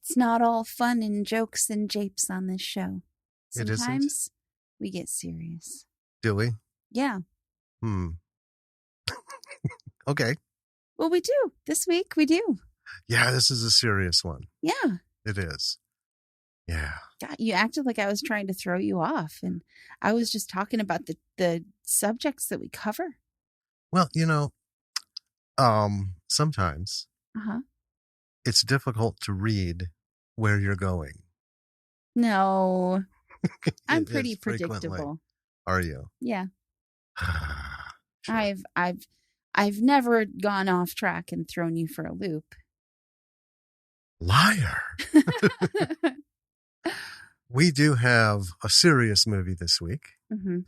It's not all fun and jokes and japes on this show. It isn't? Sometimes we get serious. Do we? Yeah. Okay. Well, we do. This week we do. Yeah, this is a serious one. Yeah. It is. Yeah. God, you acted like I was trying to throw you off, and I was just talking about the subjects that we cover. Well, sometimes it's difficult to read where you're going. No. I'm It pretty is frequently. predictable. Are you? Yeah. Sure. I've never gone off track and thrown you for a loop. Liar. We do have a serious movie this week. Mm-hmm.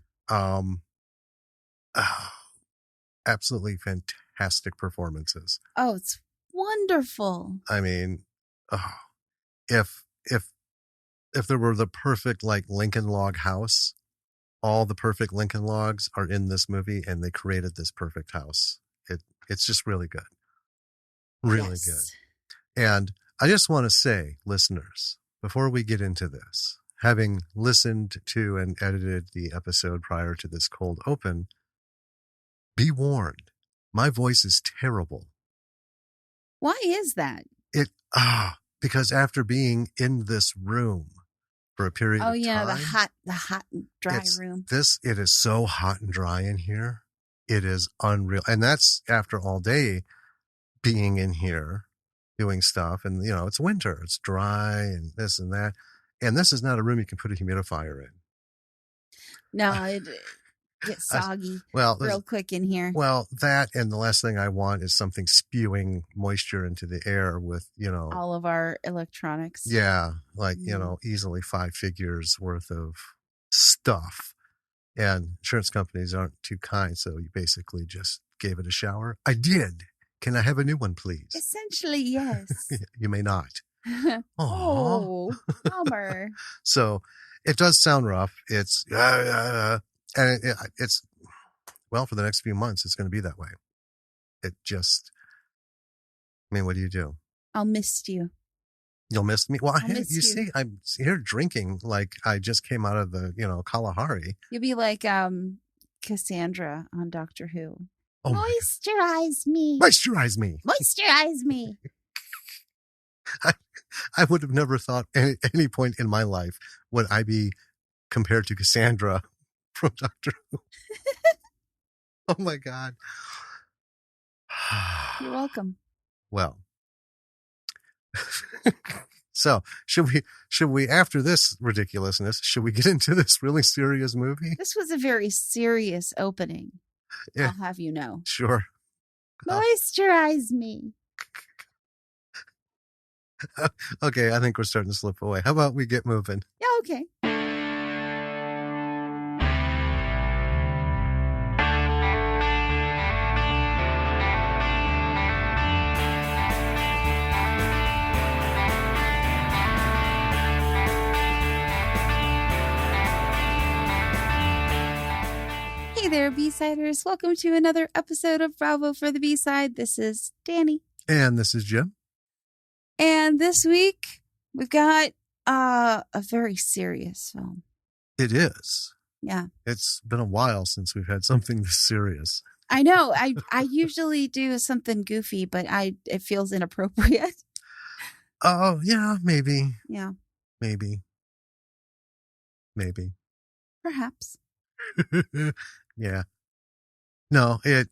Absolutely fantastic performances. Oh, it's wonderful. I mean, if there were the perfect Lincoln log house, all the perfect Lincoln logs are in this movie, and they created this perfect house. It's just really good. Really good. And I just want to say, listeners, before we get into this, having listened to and edited the episode prior to this cold open, be warned, my voice is terrible. Why is that? Because after being in this room for a period of time. Oh yeah, the hot and dry room. It is so hot and dry in here. It is unreal. And that's after all day being in here doing stuff. And, it's winter. It's dry and this and that. And this is not a room you can put a humidifier in. No, it gets soggy real quick in here. Well, that and the last thing I want is something spewing moisture into the air with, all of our electronics. Yeah, easily 5 figures worth of stuff. And insurance companies aren't too kind, so you basically just gave it a shower. I did. Can I have a new one, please? Essentially, yes. You may not. Oh, bummer. So it does sound rough. It's and it's for the next few months, it's going to be that way. What do you do? I'll miss you. You'll miss me. Well, you see, I'm here drinking like I just came out of the, Kalahari. You'll be like Cassandra on Doctor Who. Oh, moisturize me. Moisturize me. Moisturize me. I would have never thought at any point in my life would I be compared to Cassandra from Doctor Who. Oh my God. You're welcome. Well, so should we after this ridiculousness, should we get into this really serious movie? This was a very serious opening. Yeah. I'll have you know. Sure. Moisturize me. Okay, I think we're starting to slip away. How about we get moving? Yeah, okay. Hey there, B-Siders. Welcome to another episode of Bravo for the B-Side. This is Danny. And this is Jim. And this week, we've got a very serious film. It is. Yeah. It's been a while since we've had something this serious. I know. I usually do something goofy, but it feels inappropriate. Oh, yeah, maybe. Yeah. Maybe. Perhaps. Yeah. No, we're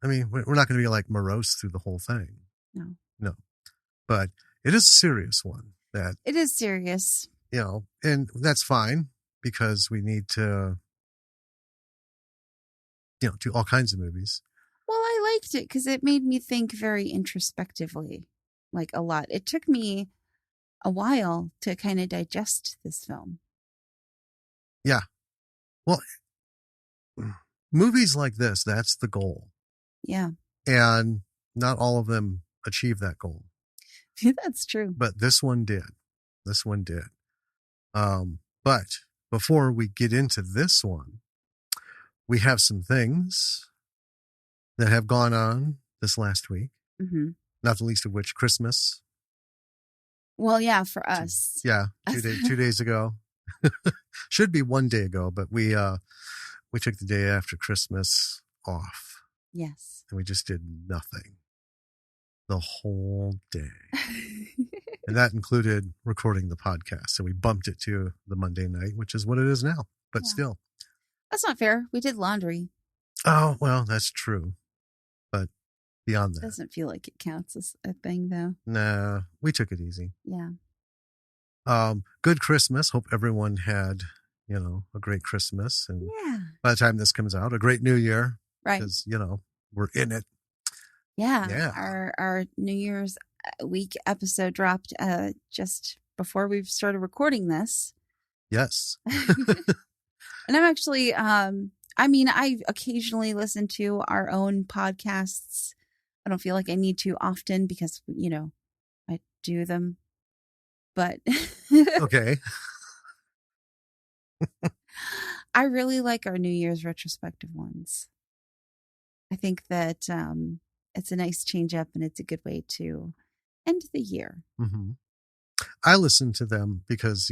not going to be like morose through the whole thing. No. But it is a serious one. It is serious. And that's fine because we need to, do all kinds of movies. Well, I liked it because it made me think very introspectively, like a lot. It took me a while to kind of digest this film. Yeah. Well, movies like this, that's the goal. Yeah. And not all of them achieve that goal. That's true. But this one did. But before we get into this one, we have some things that have gone on this last week. Mm-hmm. Not the least of which Christmas Well, yeah, for us. Yeah, 2 days ago. Should be 1 day ago, but we took the day after Christmas off, Yes. and we just did nothing the whole day. And that included recording the podcast. So we bumped it to the Monday night, which is what it is now. But Yeah. still. That's not fair. We did laundry. Oh, well, that's true. But beyond that. Doesn't feel like it counts as a thing, though. Nah, we took it easy. Yeah. Good Christmas. Hope everyone had, a great Christmas. And Yeah. by the time this comes out, a great New Year. Right. Because, we're in it. Yeah. Yeah. Our New Year's week episode dropped just before we started recording this. Yes. And I'm actually, I occasionally listen to our own podcasts. I don't feel like I need to often because, I do them. But okay. I really like our New Year's retrospective ones. I think that it's a nice change up and it's a good way to end the year. Mm-hmm. I listen to them because,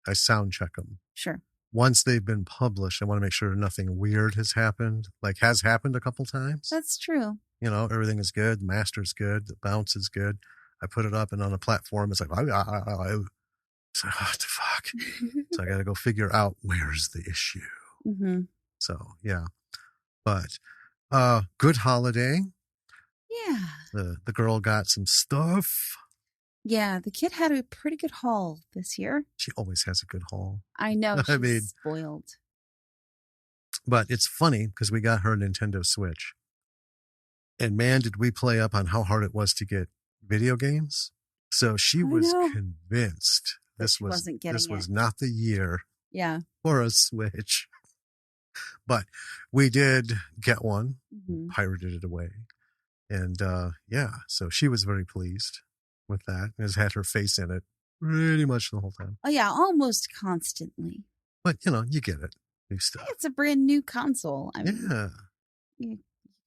I sound check them. Sure. Once they've been published, I want to make sure nothing weird has happened, has happened a couple times. That's true. Everything is good. The master's good. The bounce is good. I put it up and on a platform, it's like, what the fuck? So I got to go figure out where's the issue. Mm-hmm. So, yeah. But good holiday. Yeah. The girl got some stuff. Yeah, the kid had a pretty good haul this year. She always has a good haul. I know. She's spoiled. But it's funny because we got her a Nintendo Switch. And man, did we play up on how hard it was to get video games. So she was convinced this was not the year for a Switch. But we did get one, pirated it away. And so she was very pleased with that. And has had her face in it pretty much the whole time. Oh, yeah, almost constantly. But, you get it. New stuff. It's a brand new console. I mean, you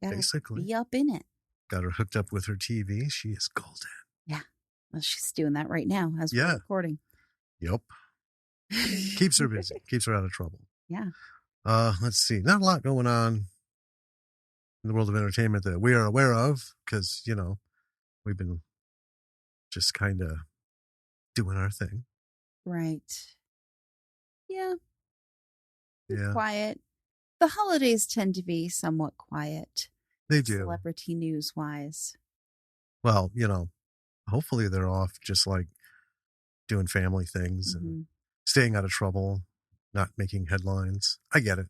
gotta basically be up in it. Got her hooked up with her TV. She is golden. Yeah. Well, she's doing that right now as we're recording. Yep. Keeps her busy. Keeps her out of trouble. Yeah. Let's see. Not a lot going on in the world of entertainment that we are aware of because, we've been just kind of doing our thing. Right. Yeah. Yeah. Quiet. The holidays tend to be somewhat quiet. They do. Celebrity news wise. Well, hopefully they're off just like doing family things and staying out of trouble, not making headlines. I get it.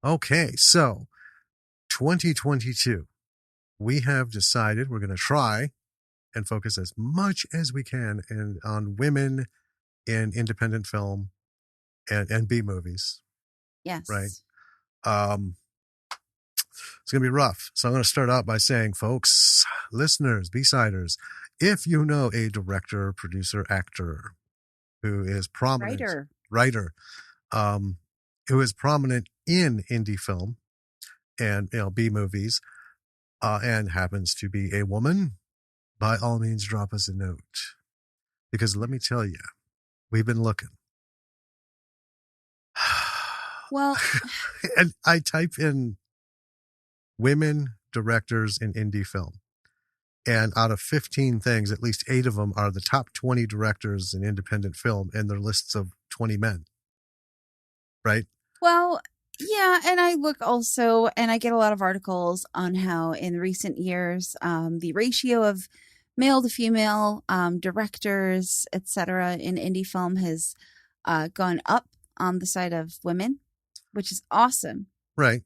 Okay, so 2022, we have decided we're going to try and focus as much as we can on women in independent film and B movies. Yes. Right. It's going to be rough. So I'm going to start out by saying, folks, listeners, B-siders, if you know a director, producer, actor who is prominent, writer, who is prominent in indie film and B movies, and happens to be a woman, by all means, drop us a note. Because let me tell you, we've been looking. Well, and I type in women directors in indie film. And out of 15 things, at least 8 of them are the top 20 directors in independent film and their lists of 20 men. Right? Well, yeah. And I look also, and I get a lot of articles on how in recent years, the ratio of male to female directors, etc., in indie film has gone up on the side of women, which is awesome. Right.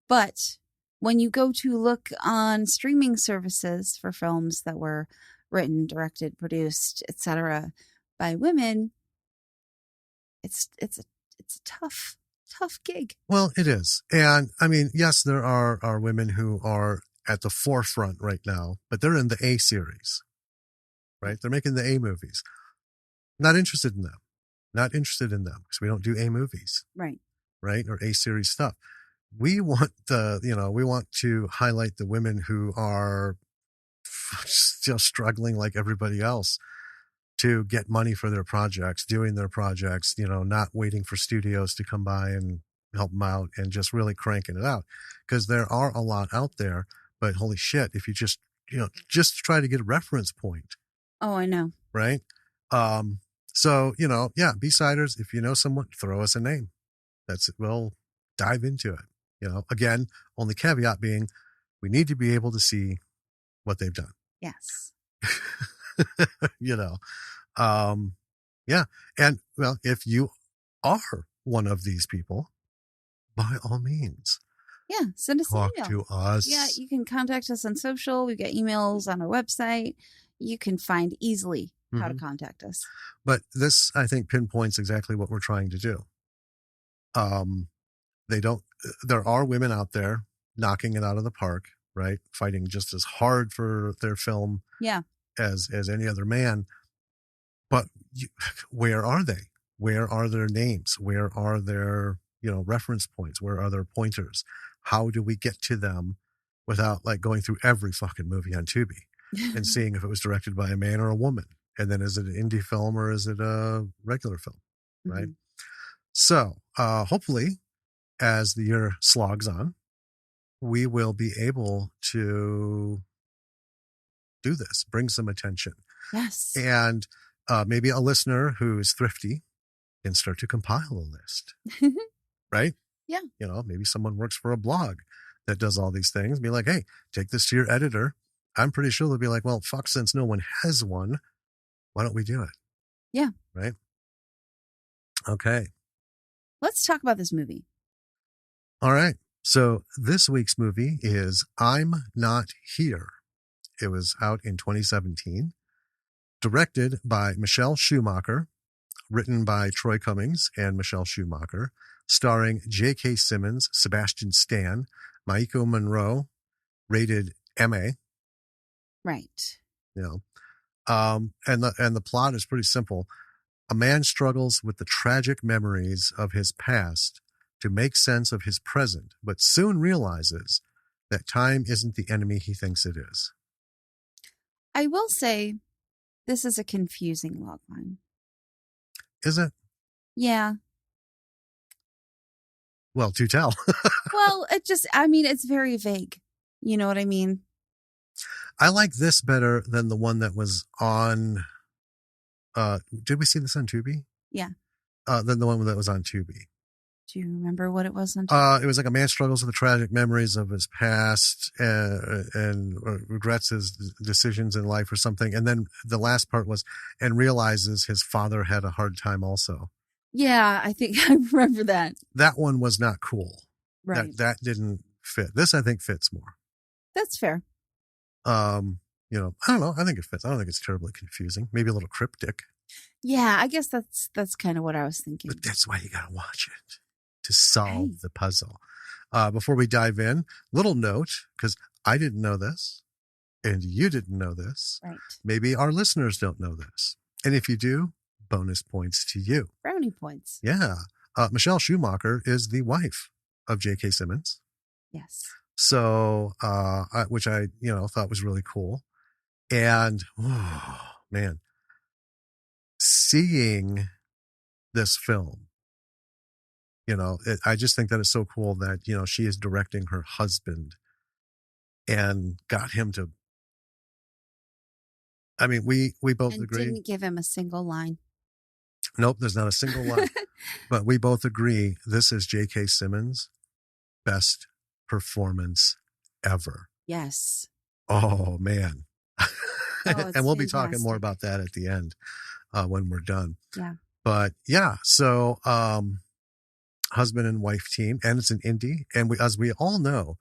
But when you go to look on streaming services for films that were written, directed, produced, etc., by women, it's a tough gig. Well, it is. And I mean, yes, there are women who are at the forefront right now, but they're in the A series, right? They're making the A movies. Not interested in them. Not interested in them because we don't do A movies. Right. Right. Or A series stuff. We want we want to highlight the women who are still struggling like everybody else to get money for their projects, doing their projects, not waiting for studios to come by and help them out and just really cranking it out. Because there are a lot out there, but holy shit, if you just try to get a reference point. Oh, I know. Right. So, yeah, B-siders, if you know someone, throw us a name. That's it. We'll dive into it. Again, only caveat being we need to be able to see what they've done. Yes. Yeah. And well, if you are one of these people, by all means, yeah, send us an talk email to us. Yeah, you can contact us on social. We've got emails on our website. You can find easily how to contact us. But this, I think, pinpoints exactly what we're trying to do. There are women out there knocking it out of the park, right? Fighting just as hard for their film as any other man. But where are they? Where are their names? Where are their, reference points? Where are their pointers? How do we get to them without like going through every fucking movie on Tubi and seeing if it was directed by a man or a woman? And then is it an indie film or is it a regular film? Right. So hopefully as the year slogs on, we will be able to do this, bring some attention. Yes. And maybe a listener who's thrifty can start to compile a list. Right? Yeah. Maybe someone works for a blog that does all these things. Be like, hey, take this to your editor. I'm pretty sure they'll be like, well, fuck, since no one has one, why don't we do it? Yeah. Right? Okay. Let's talk about this movie. All right. So this week's movie is I'm Not Here. It was out in 2017. Directed by Michelle Schumacher. Written by Troy Cummings and Michelle Schumacher, starring JK Simmons, Sebastian Stan, Maiko Monroe, rated MA. Right. And the plot is pretty simple. A man struggles with the tragic memories of his past to make sense of his present, but soon realizes that time isn't the enemy he thinks it is. I will say this is a confusing logline. Is it? Yeah. Well, to tell. Well, it's very vague. You know what I mean? I like this better than the one that was on, did we see this on Tubi? Yeah. Than the one that was on Tubi. Do you remember what it was on Tubi? It was like a man struggles with the tragic memories of his past and regrets his decisions in life or something. And then the last part was, and realizes his father had a hard time also. Yeah, I think I remember that. That one was not cool. Right. That didn't fit. This, I think, fits more. That's fair. I don't know. I think it fits. I don't think it's terribly confusing. Maybe a little cryptic. Yeah, I guess that's kind of what I was thinking. But that's why you got to watch it. To solve the puzzle. Before we dive in, little note, because I didn't know this and you didn't know this. Right. Maybe our listeners don't know this. And if you do, bonus points to you. Brownie points. Yeah. Michelle Schumacher is the wife of JK Simmons. Yes. So, which I, thought was really cool. And, oh, man, seeing this film, I just think that it's so cool that, she is directing her husband and got him to, I mean, we both agree. Didn't give him a single line. Nope, there's not a single line. But we both agree this is JK Simmons' best performance ever. Yes. Oh, man. And we'll be talking more about that at the end when we're done. Yeah. But yeah, so husband and wife team, and it's an indie. And as we all know,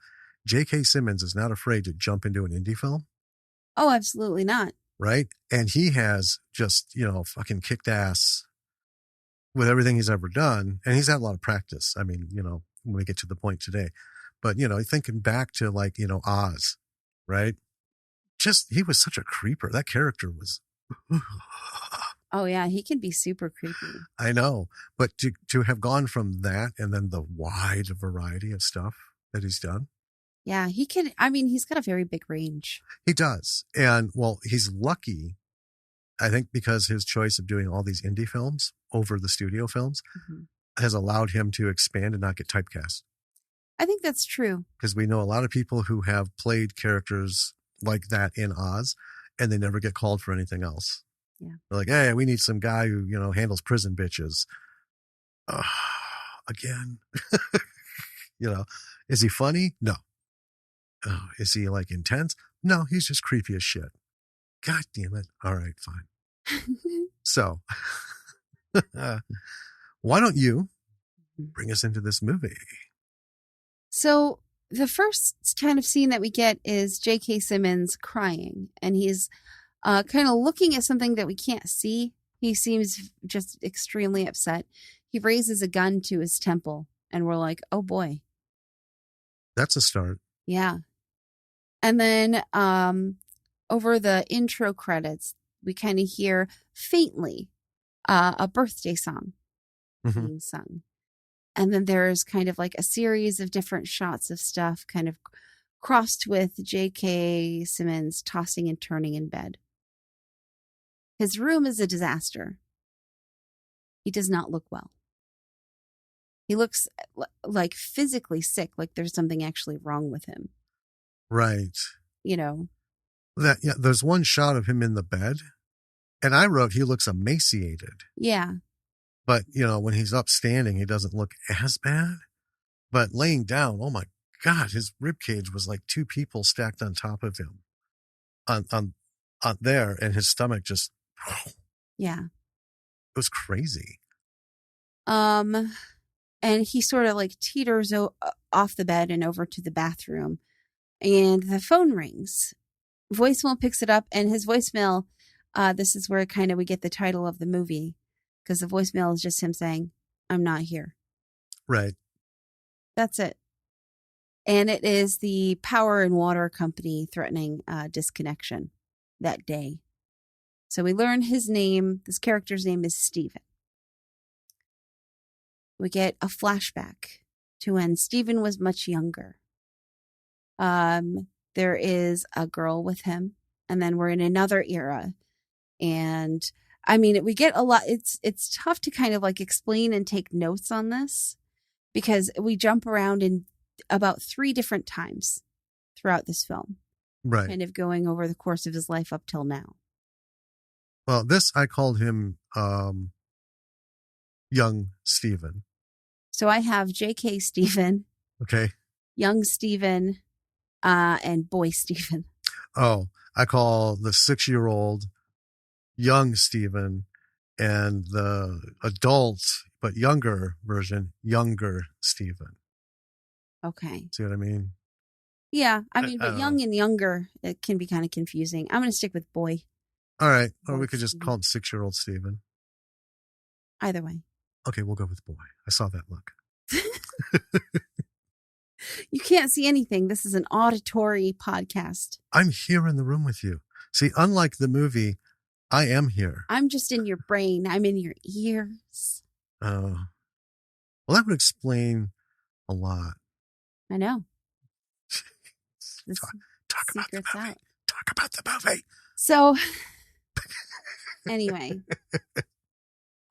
JK Simmons is not afraid to jump into an indie film. Oh, absolutely not. Right. And he has just, fucking kicked ass with everything he's ever done. And he's had a lot of practice. I mean, when we get to the point today, but, thinking back to like, Oz, right? Just, he was such a creeper. That character was. Oh, yeah. He can be super creepy. I know. But to have gone from that and then the wide variety of stuff that he's done. Yeah, he can. I mean, he's got a very big range. He does. And well, he's lucky, I think, because his choice of doing all these indie films over the studio films has allowed him to expand and not get typecast. I think that's true. Because we know a lot of people who have played characters like that in Oz and they never get called for anything else. Yeah. They're like, hey, we need some guy who, handles prison bitches. Again. Is he funny? No. Is he like intense? No, he's just creepy as shit. God damn it. All right, fine. So, why don't you bring us into this movie? So the first kind of scene that we get is JK Simmons crying, and he's kind of looking at something that we can't see. He seems just extremely upset. He raises a gun to his temple, and we're like, oh boy. That's a start. Yeah. And then over the intro credits, we kind of hear faintly a birthday song being sung. And then there's kind of like a series of different shots of stuff kind of crossed with JK Simmons tossing and turning in bed. His room is a disaster. He does not look well. He looks like physically sick, like there's something actually wrong with him. Right. There's one shot of him in the bed, and I wrote he looks emaciated. Yeah. But, when he's up standing, he doesn't look as bad. But laying down, oh my God, his ribcage was like two people stacked on top of him on there, and his stomach just, yeah. It was crazy. And he sort of like teeters off the bed and over to the bathroom, and the phone rings. Voicemail picks it up, and his voicemail, this is where kind of we get the title of the movie, because the voicemail is just him saying, I'm not here. Right. That's it. And it is the power and water company threatening disconnection that day. So we learn his name. This character's name is Stephen. We get a flashback to when Stephen was much younger. There is a girl with him, and then we're in another era. And I mean, we get a lot. It's tough to kind of like explain and take notes on this because we jump around in about 3 different times throughout this film. Right. Kind of going over the course of his life up till now. Well, this, I called him young Stephen. So I have JK Stephen. Okay. Young Stephen, and boy Stephen. Oh, I call the 6-year-old young Stephen, and the adult but younger version, younger Stephen. Okay. See what I mean? Yeah, I mean, but young and younger, it can be kind of confusing. I'm going to stick with boy. All right. Or we could just call him 6-year-old Stephen. Either way. Okay, we'll go with boy. I saw that look. You can't see anything. This is an auditory podcast. I'm here in the room with you. See, unlike the movie, I am here. I'm just in your brain. I'm in your ears. Well, that would explain a lot. I know. Talk about the movie. Out. Talk about the movie. So, anyway,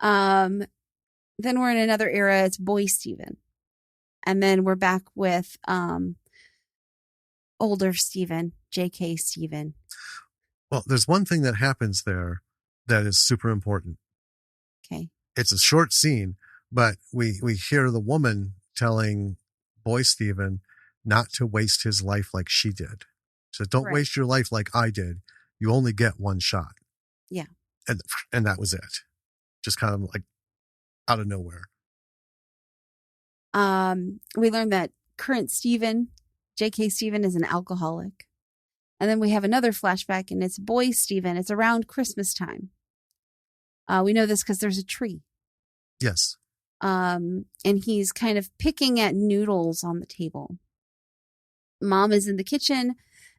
then we're in another era. It's boy Stephen, and then we're back with older Stephen, JK Stephen. Well, there's one thing that happens there that is super important. Okay, it's a short scene, but we hear the woman telling boy Stephen not to waste his life like she did. So don't waste your life like I did. You only get one shot. Yeah. And that was it. Just kind of like out of nowhere. We learned that current Stephen, JK Stephen, is an alcoholic. And then we have another flashback, and it's boy Stephen. It's around Christmas time. We know this because there's a tree. Yes. And he's kind of picking at noodles on the table. Mom is in the kitchen,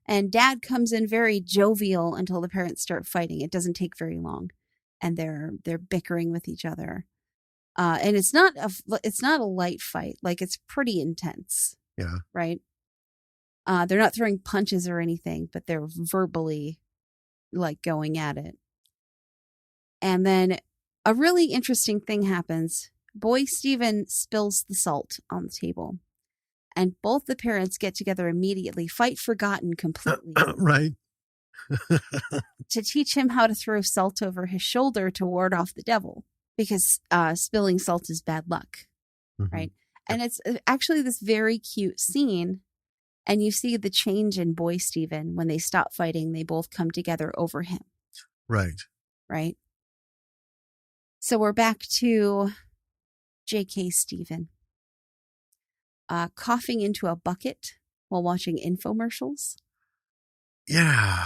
and Dad comes in very jovial until the parents start fighting. It doesn't take very long, and they're bickering with each other. And it's not a light fight. Like, it's pretty intense. Yeah. Right. They're not throwing punches or anything, but they're verbally like going at it. And then a really interesting thing happens. Boy Stephen spills the salt on the table, and both the parents get together immediately, fight forgotten completely. Right. To teach him how to throw salt over his shoulder to ward off the devil, because spilling salt is bad luck, right? And it's actually this very cute scene, and you see the change in Boy Stephen when they stop fighting. They both come together over him. Right. Right. So we're back to JK Simmon coughing into a bucket while watching infomercials. Yeah.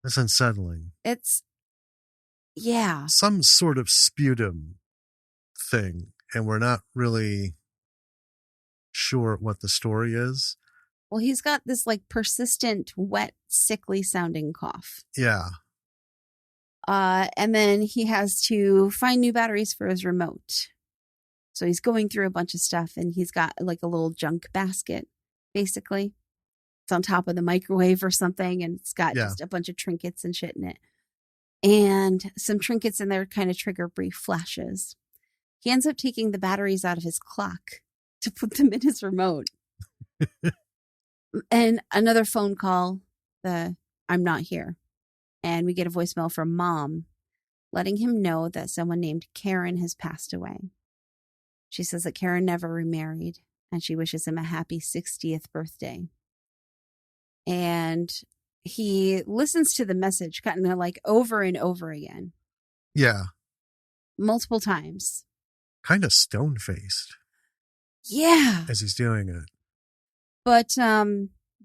That's unsettling. It's, yeah. Some sort of sputum thing, and we're not really sure what the story is. Well, he's got this like persistent, wet, sickly sounding cough. Yeah. And then he has to find new batteries for his remote. So he's going through a bunch of stuff, and he's got like a little junk basket, basically. It's on top of the microwave or something, and it's got just a bunch of trinkets and shit in it. And some trinkets in there kind of trigger brief flashes. He ends up taking the batteries out of his clock to put them in his remote. And another phone call, I'm not here. And we get a voicemail from Mom letting him know that someone named Karen has passed away. She says that Karen never remarried, and she wishes him a happy 60th birthday. And he listens to the message kind of like over and over again. Yeah. Multiple times. Kind of stone-faced. Yeah. As he's doing it. But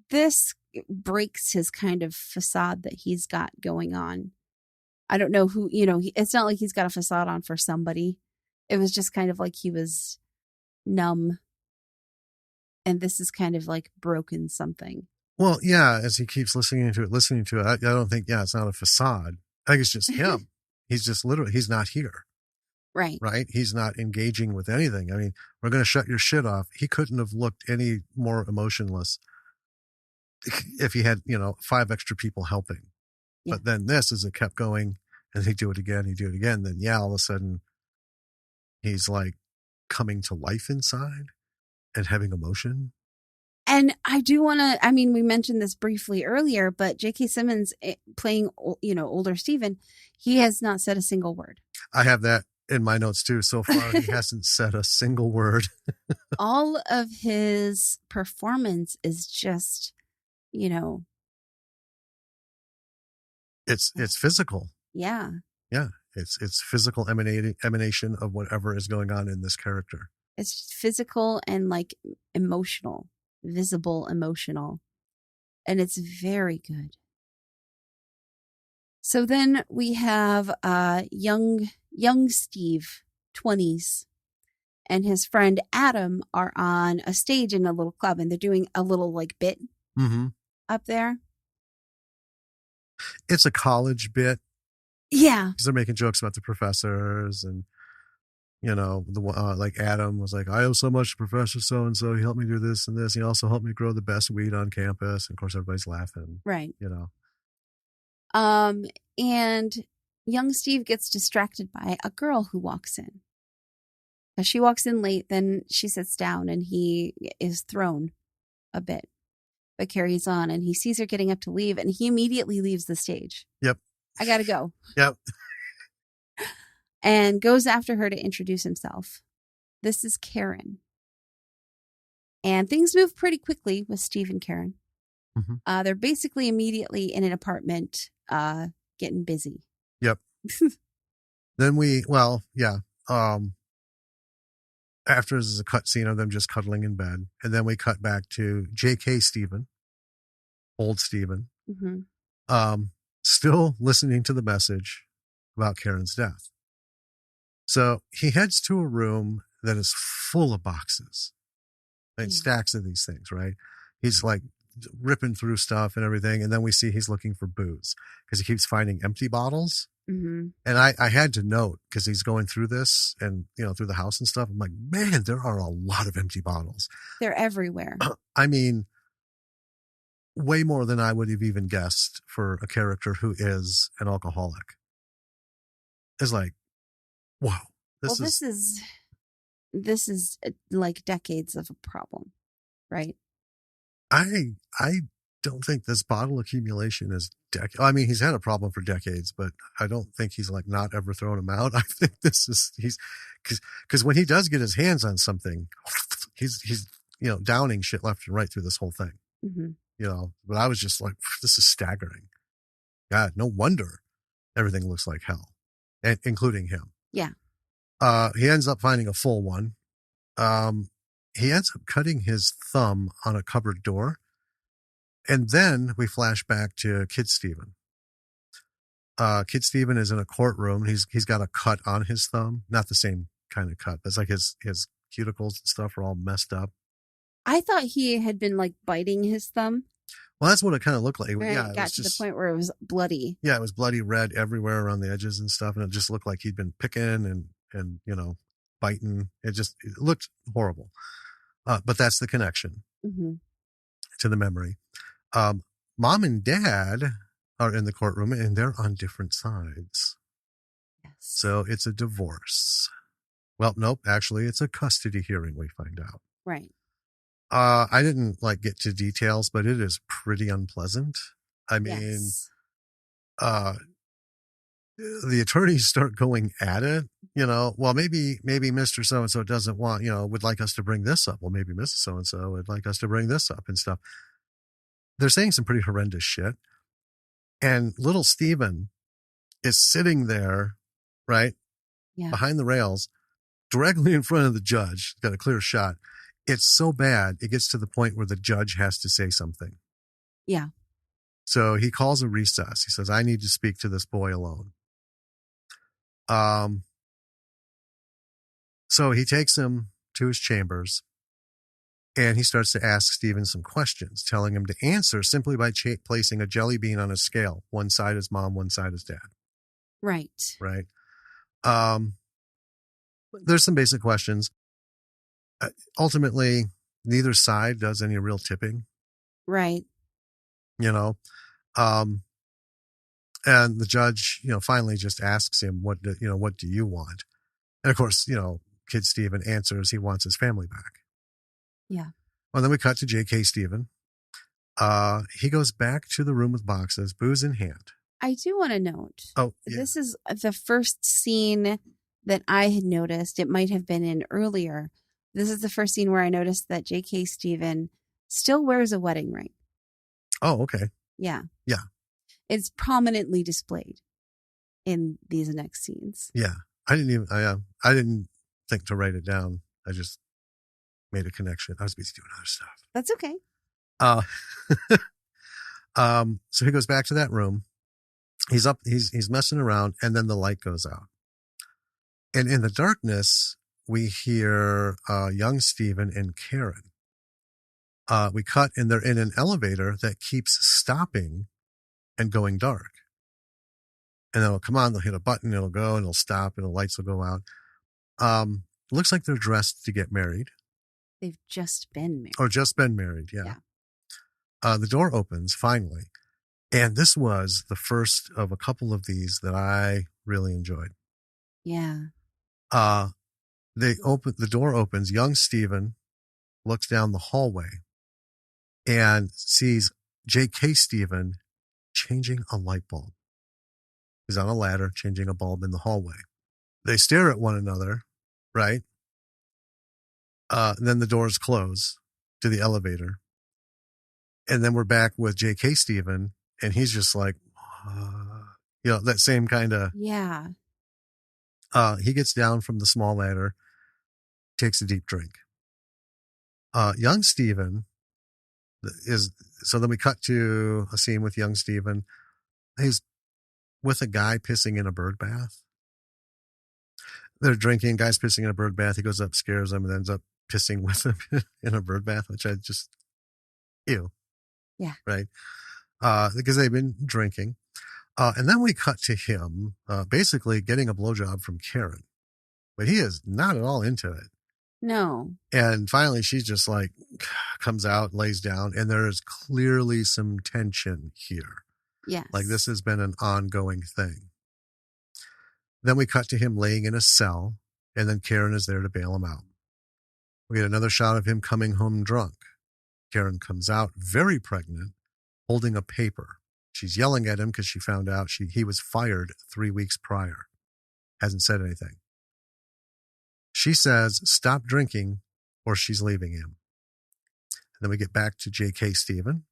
this breaks his kind of facade that he's got going on. I don't know who, it's not like he's got a facade on for somebody. It was just kind of like he was numb. And this is kind of like broken something. Well, yeah, as he keeps listening to it, I don't think, it's not a facade. I think it's just him. He's just literally, he's not here. Right. Right? He's not engaging with anything. I mean, we're going to shut your shit off. He couldn't have looked any more emotionless if he had, 5 extra people helping. Yeah. But then this, as it kept going, and he'd do it again, then all of a sudden, he's like coming to life inside and having emotion. And I do want to, we mentioned this briefly earlier, but JK Simmons playing, older Stephen, he has not said a single word. I have that in my notes too. So far, he hasn't said a single word. All of his performance is just, It's physical. Yeah. Yeah. It's physical emanation of whatever is going on in this character. It's physical and like emotional. Visible emotional, and it's very good. So then we have young Steve, 20s, and his friend Adam are on a stage in a little club, and they're doing a little like bit up there. It's a college bit. Yeah, because they're making jokes about the professors, and like Adam was like, I owe so much to Professor so-and-so. He helped me do this and this. He also helped me grow the best weed on campus. And of course, everybody's laughing. Right. And young Steve gets distracted by a girl who walks in. As she walks in late, then she sits down and he is thrown a bit, but carries on. And he sees her getting up to leave, and he immediately leaves the stage. Yep. I got to go. Yep. And goes after her to introduce himself. This is Karen. And things move pretty quickly with Steve and Karen. Mm-hmm. They're basically immediately in an apartment getting busy. Yep. Then after there's a cut scene of them just cuddling in bed. And then we cut back to JK Simmon, old Stephen, still listening to the message about Karen's death. So he heads to a room that is full of boxes and stacks of these things, right? He's like ripping through stuff and everything. And then we see he's looking for booze because he keeps finding empty bottles. Mm-hmm. And I had to note, because he's going through this and, through the house and stuff. I'm like, man, there are a lot of empty bottles. They're everywhere. way more than I would have even guessed for a character who is an alcoholic. It's like, wow, Well, this is like decades of a problem, right? I don't think this bottle accumulation is I mean, he's had a problem for decades, but I don't think he's like not ever thrown him out. I think he's because when he does get his hands on something, he's downing shit left and right through this whole thing. Mm-hmm. But I was just like, this is staggering. God, no wonder everything looks like hell, and including him. Yeah. He ends up finding a full one. He ends up cutting his thumb on a cupboard door. And then we flash back to Kid Steven. Kid Steven is in a courtroom. He's got a cut on his thumb. Not the same kind of cut. It's like his cuticles and stuff are all messed up. I thought he had been like biting his thumb. Well, that's what it kind of looked like. Yeah, it got to the point where it was bloody. Yeah, it was bloody red everywhere around the edges and stuff. And it just looked like he'd been picking and biting. It looked horrible. But that's the connection to the memory. Mom and Dad are in the courtroom and they're on different sides. Yes. So it's a divorce. Well, nope. Actually, it's a custody hearing, we find out. Right. I didn't get to details, but it is pretty unpleasant. I mean, yes. The attorneys start going at it, well, maybe Mr. So-and-so doesn't want, would like us to bring this up. Well, maybe Mrs. So-and-so would like us to bring this up and stuff. They're saying some pretty horrendous shit. And little Steven is sitting there, right? Yeah. Behind the rails, directly in front of the judge, got a clear shot. It's so bad, it gets to the point where the judge has to say something. Yeah. So he calls a recess. He says, I need to speak to this boy alone. So he takes him to his chambers and he starts to ask Steven some questions, telling him to answer simply by placing a jelly bean on a scale. One side is mom, one side is dad. Right. Right. There's some basic questions. Ultimately, neither side does any real tipping. Right. And the judge, finally just asks him, what do you want? And of course, Kid Steven answers he wants his family back. Yeah. Well, then we cut to JK Simmons. He goes back to the room with boxes, booze in hand. I do want to note. Oh, yeah. This is the first scene that I had noticed. It might have been in earlier. This is the first scene where I noticed that JK Simmons still wears a wedding ring. Oh, okay. Yeah. Yeah. It's prominently displayed in these next scenes. Yeah. I didn't think to write it down. I just made a connection. I was busy doing other stuff. That's okay. So he goes back to that room. He's messing around, and then the light goes out. And in the darkness, we hear young Steven and Karen. We cut, and they're in an elevator that keeps stopping and going dark. And then it'll come on, they'll hit a button, it'll go, and it'll stop, and the lights will go out. Looks like they're dressed to get married. They've just been married. Or just been married, yeah. The door opens, finally. And this was the first of a couple of these that I really enjoyed. Yeah. The door opens, young Steven looks down the hallway and sees JK Simmon changing a light bulb. He's on a ladder changing a bulb in the hallway. They stare at one another, right? Then the doors close to the elevator. And then we're back with JK Simmon, and he's just like, that same kind of. Yeah. He gets down from the small ladder, takes a deep drink. Young Steven so then we cut to a scene with young Steven. He's with a guy pissing in a bird bath. They're drinking, guy's pissing in a bird bath. He goes up, scares him, and ends up pissing with him in a bird bath, which I just, ew. Yeah. Right. Because they've been drinking. And then we cut to him basically getting a blowjob from Karen. But he is not at all into it. No. And finally, she just like comes out, lays down, and there is clearly some tension here. Like this Yes. has been an ongoing thing. Then we cut to him laying in a cell, and then Karen is there to bail him out. We get another shot of him coming home drunk. Karen comes out, very pregnant, holding a paper. She's yelling at him because she found out he was fired 3 weeks prior. Hasn't said anything. She says, stop drinking, or she's leaving him. And then we get back to JK Simmon.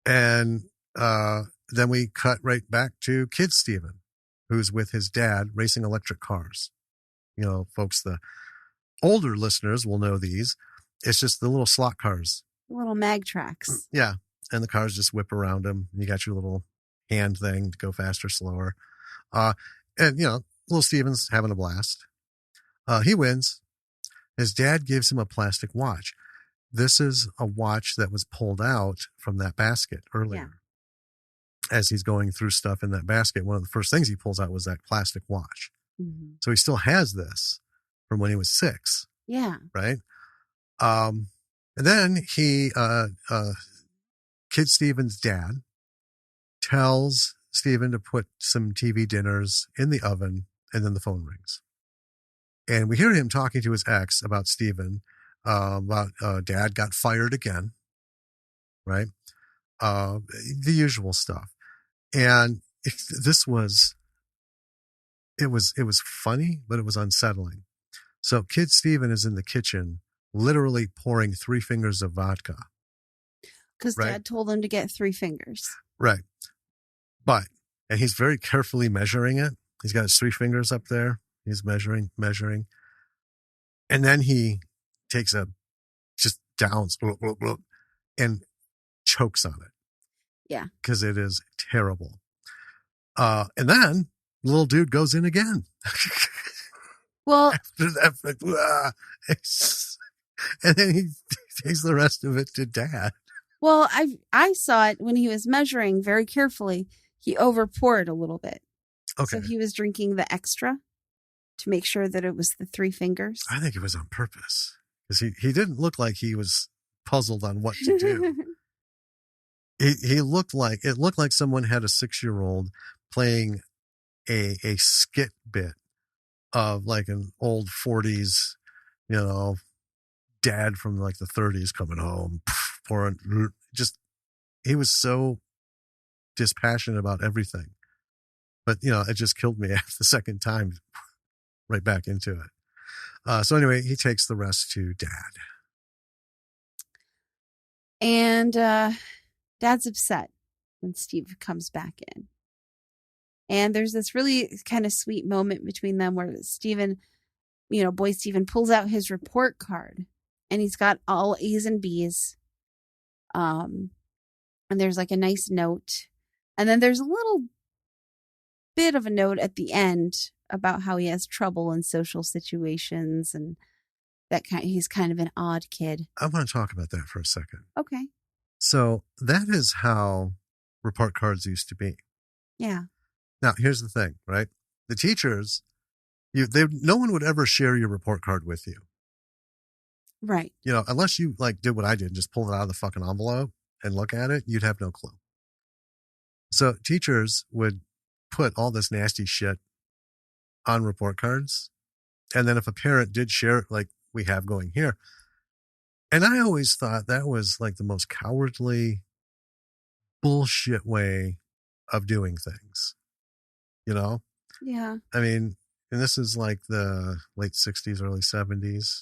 And then we cut right back to Kid Steven, who's with his dad racing electric cars. You know, folks, the older listeners will know these. It's just the little slot cars. Little mag tracks. Yeah. And the cars just whip around him. You got your little hand thing to go faster, slower. And, you know, little Steven's having a blast. He wins. His dad gives him a plastic watch. This is a watch that was pulled out from that basket earlier. Yeah. As he's going through stuff in that basket, one of the first things he pulls out was that plastic watch. Mm-hmm. So he still has this from when he was 6. Yeah. Right? And then Kid Steven's dad tells Steven to put some TV dinners in the oven, and then the phone rings. And we hear him talking to his ex about Steven, about dad got fired again, right? The usual stuff. And it was funny, but it was unsettling. So Kid Steven is in the kitchen, literally pouring 3 fingers of vodka. Because Dad told him to get 3 fingers. Right. And he's very carefully measuring it. He's got his 3 fingers up there. He's measuring. And then he takes just downs and chokes on it. Yeah. Because it is terrible. And then the little dude goes in again. Well, after that, and then he takes the rest of it to Dad. Well, I saw it when he was measuring very carefully. He overpoured a little bit. Okay. So he was drinking the extra to make sure that it was the 3 fingers. I think it was on purpose because he didn't look like he was puzzled on what to do. It looked like someone had a 6-year-old playing a skit bit of like an old 40s, you know, dad from like the 30s coming home, pouring. He was so dispassionate about everything. But, you know, it just killed me after the second time, right back into it. So anyway, he takes the rest to Dad. And Dad's upset when Steve comes back in. And there's this really kind of sweet moment between them where Steven, you know, boy Steven pulls out his report card and he's got all A's and B's. And there's like a nice note. And then there's a little bit of a note at the end about how he has trouble in social situations and that he's kind of an odd kid. I want to talk about that for a second. Okay. So that is how report cards used to be. Yeah. Now, here's the thing, right? The teachers, no one would ever share your report card with you. Right. You know, unless you like did what I did, just pull it out of the fucking envelope and look at it, you'd have no clue. So teachers would put all this nasty shit on report cards. And then if a parent did share it, like we have going here, and I always thought that was like the most cowardly bullshit way of doing things, you know? Yeah. I mean, and this is like the late 60s, early 70s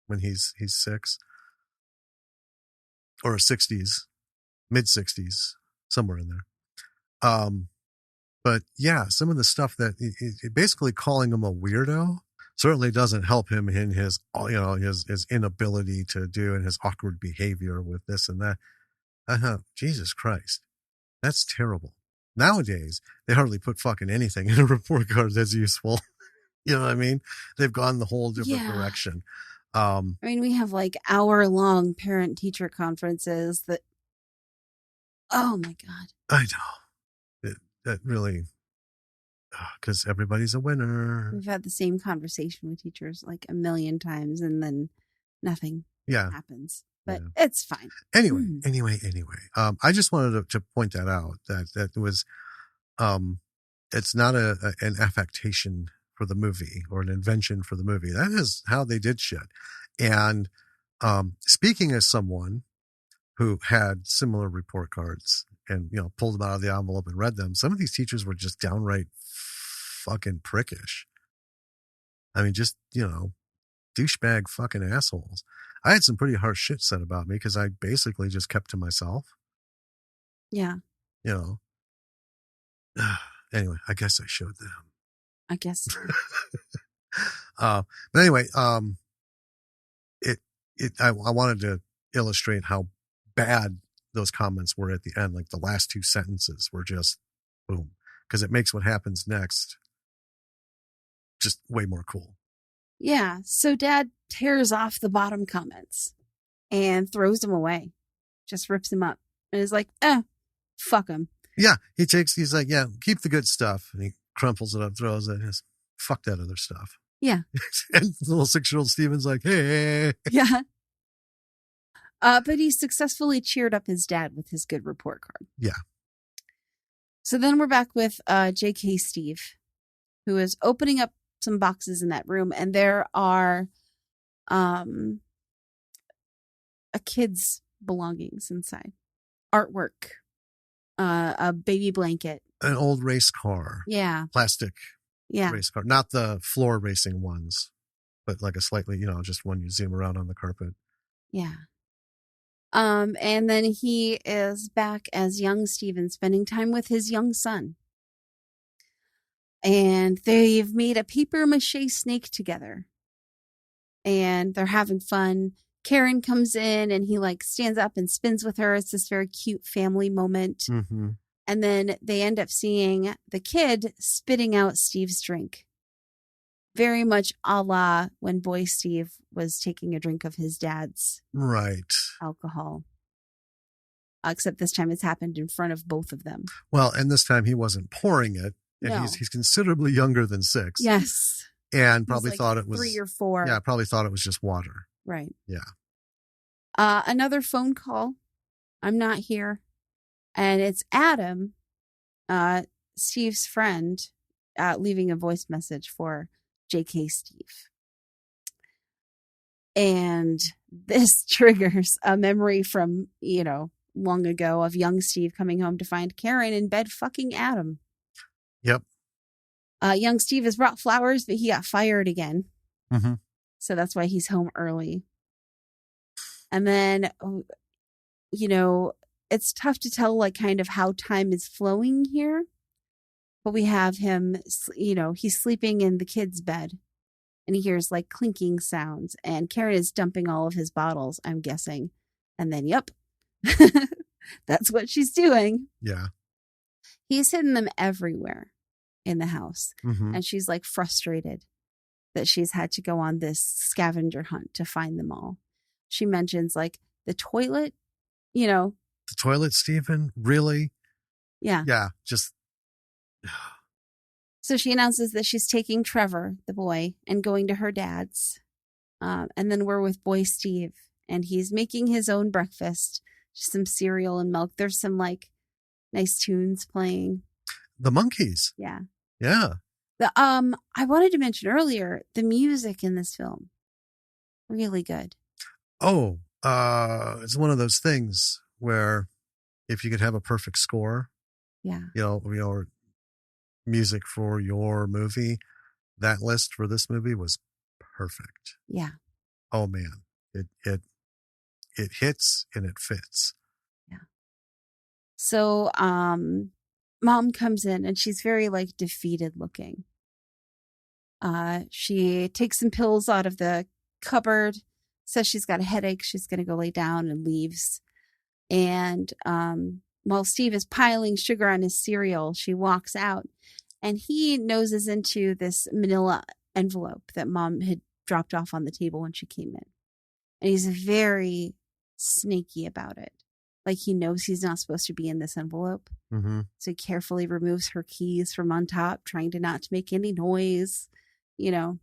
when he's 6 or 60s, mid 60s, somewhere in there. But yeah, some of the stuff that basically calling him a weirdo certainly doesn't help him in his, you know, his inability to do and his awkward behavior with this and that. Jesus Christ, that's terrible. Nowadays, they hardly put fucking anything in a report card that's useful. You know what I mean? They've gone the whole different direction. I mean, we have like hour-long parent-teacher conferences that, oh my God. I know. That really, Because everybody's a winner. We've had the same conversation with teachers like a million times, and then nothing happens. But it's fine. Anyway. I just wanted to point that out, that it was, it's not an affectation for the movie or an invention for the movie. That is how they did shit. And speaking as someone who had similar report cards and, pulled them out of the envelope and read them, some of these teachers were just downright fucking prickish. I mean, just, douchebag fucking assholes. I had some pretty harsh shit said about me because I basically just kept to myself. Yeah. Anyway, I guess I showed them. I guess. But anyway, I wanted to illustrate how bad those comments were at the end. Like the last two sentences were just boom, because it makes what happens next just way more cool. Yeah. So Dad tears off the bottom comments and throws them away. Just rips them up and is like, fuck them. Yeah. He's like, yeah, keep the good stuff. And he crumples it up, throws it, and says, fuck that other stuff. Yeah. And the little 6-year-old Steven's like, hey. Yeah. But he successfully cheered up his dad with his good report card. Yeah. So then we're back with JK Steve, who is opening up some boxes in that room, and there are a kid's belongings inside. Artwork, a baby blanket. An old race car. Yeah. Plastic Yeah. race car. Not the floor racing ones, but like a slightly, just one you zoom around on the carpet. Yeah. And then he is back as young Steven, spending time with his young son. And they've made a paper mache snake together. And they're having fun. Karen comes in and he stands up and spins with her. It's this very cute family moment. Mm-hmm. And then they end up seeing the kid spitting out Steve's drink. Very much a la when Boy Steve was taking a drink of his dad's alcohol. Except this time it's happened in front of both of them. Well, and this time he wasn't pouring it. And no. he's considerably younger than 6. Yes. And probably thought it was 3 or 4. Yeah, probably thought it was just water. Right. Yeah. Another phone call. I'm not here. And it's Adam, Steve's friend, leaving a voice message for JK Steve. And this triggers a memory from, long ago of young Steve coming home to find Karen in bed fucking Adam. Yep. Young Steve has brought flowers, but he got fired again. Mm-hmm. So that's why he's home early. And then, it's tough to tell kind of how time is flowing here. But we have him, he's sleeping in the kid's bed. And he hears clinking sounds. And Karen is dumping all of his bottles, I'm guessing. And then, yep. That's what she's doing. Yeah. He's hidden them everywhere in the house. Mm-hmm. And she's frustrated that she's had to go on this scavenger hunt to find them all. She mentions the toilet, The toilet, Stephen? Really? Yeah. Yeah. Just. So she announces that she's taking Trevor, the boy, and going to her dad's. And then we're with Boy Steve, and he's making his own breakfast. Just some cereal and milk. There's some nice tunes playing. The Monkees. Yeah. Yeah. I wanted to mention earlier the music in this film. Really good. Oh, it's one of those things where if you could have a perfect score, or music for your movie, that list for this movie was perfect. Yeah. Oh man, it hits and it fits. Yeah. So, Mom comes in and she's very defeated looking. She takes some pills out of the cupboard, says she's got a headache. She's going to go lay down and leaves. And while Steve is piling sugar on his cereal, she walks out and he noses into this manila envelope that Mom had dropped off on the table when she came in. And he's very snaky about it. Like he knows he's not supposed to be in this envelope. Mm-hmm. So he carefully removes her keys from on top, trying to not to make any noise, you know.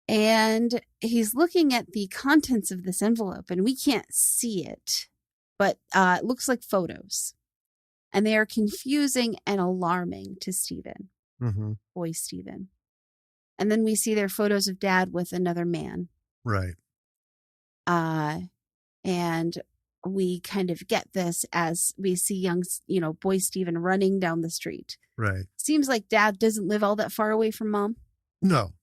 And he's looking at the contents of this envelope, and we can't see it, but it looks like photos. And they are confusing and alarming to Stephen, Mm-hmm. boy Stephen. And then we see their photos of dad with another man. Right. And we kind of get this as we see young, boy Stephen running down the street. Right. Seems like dad doesn't live all that far away from mom. No.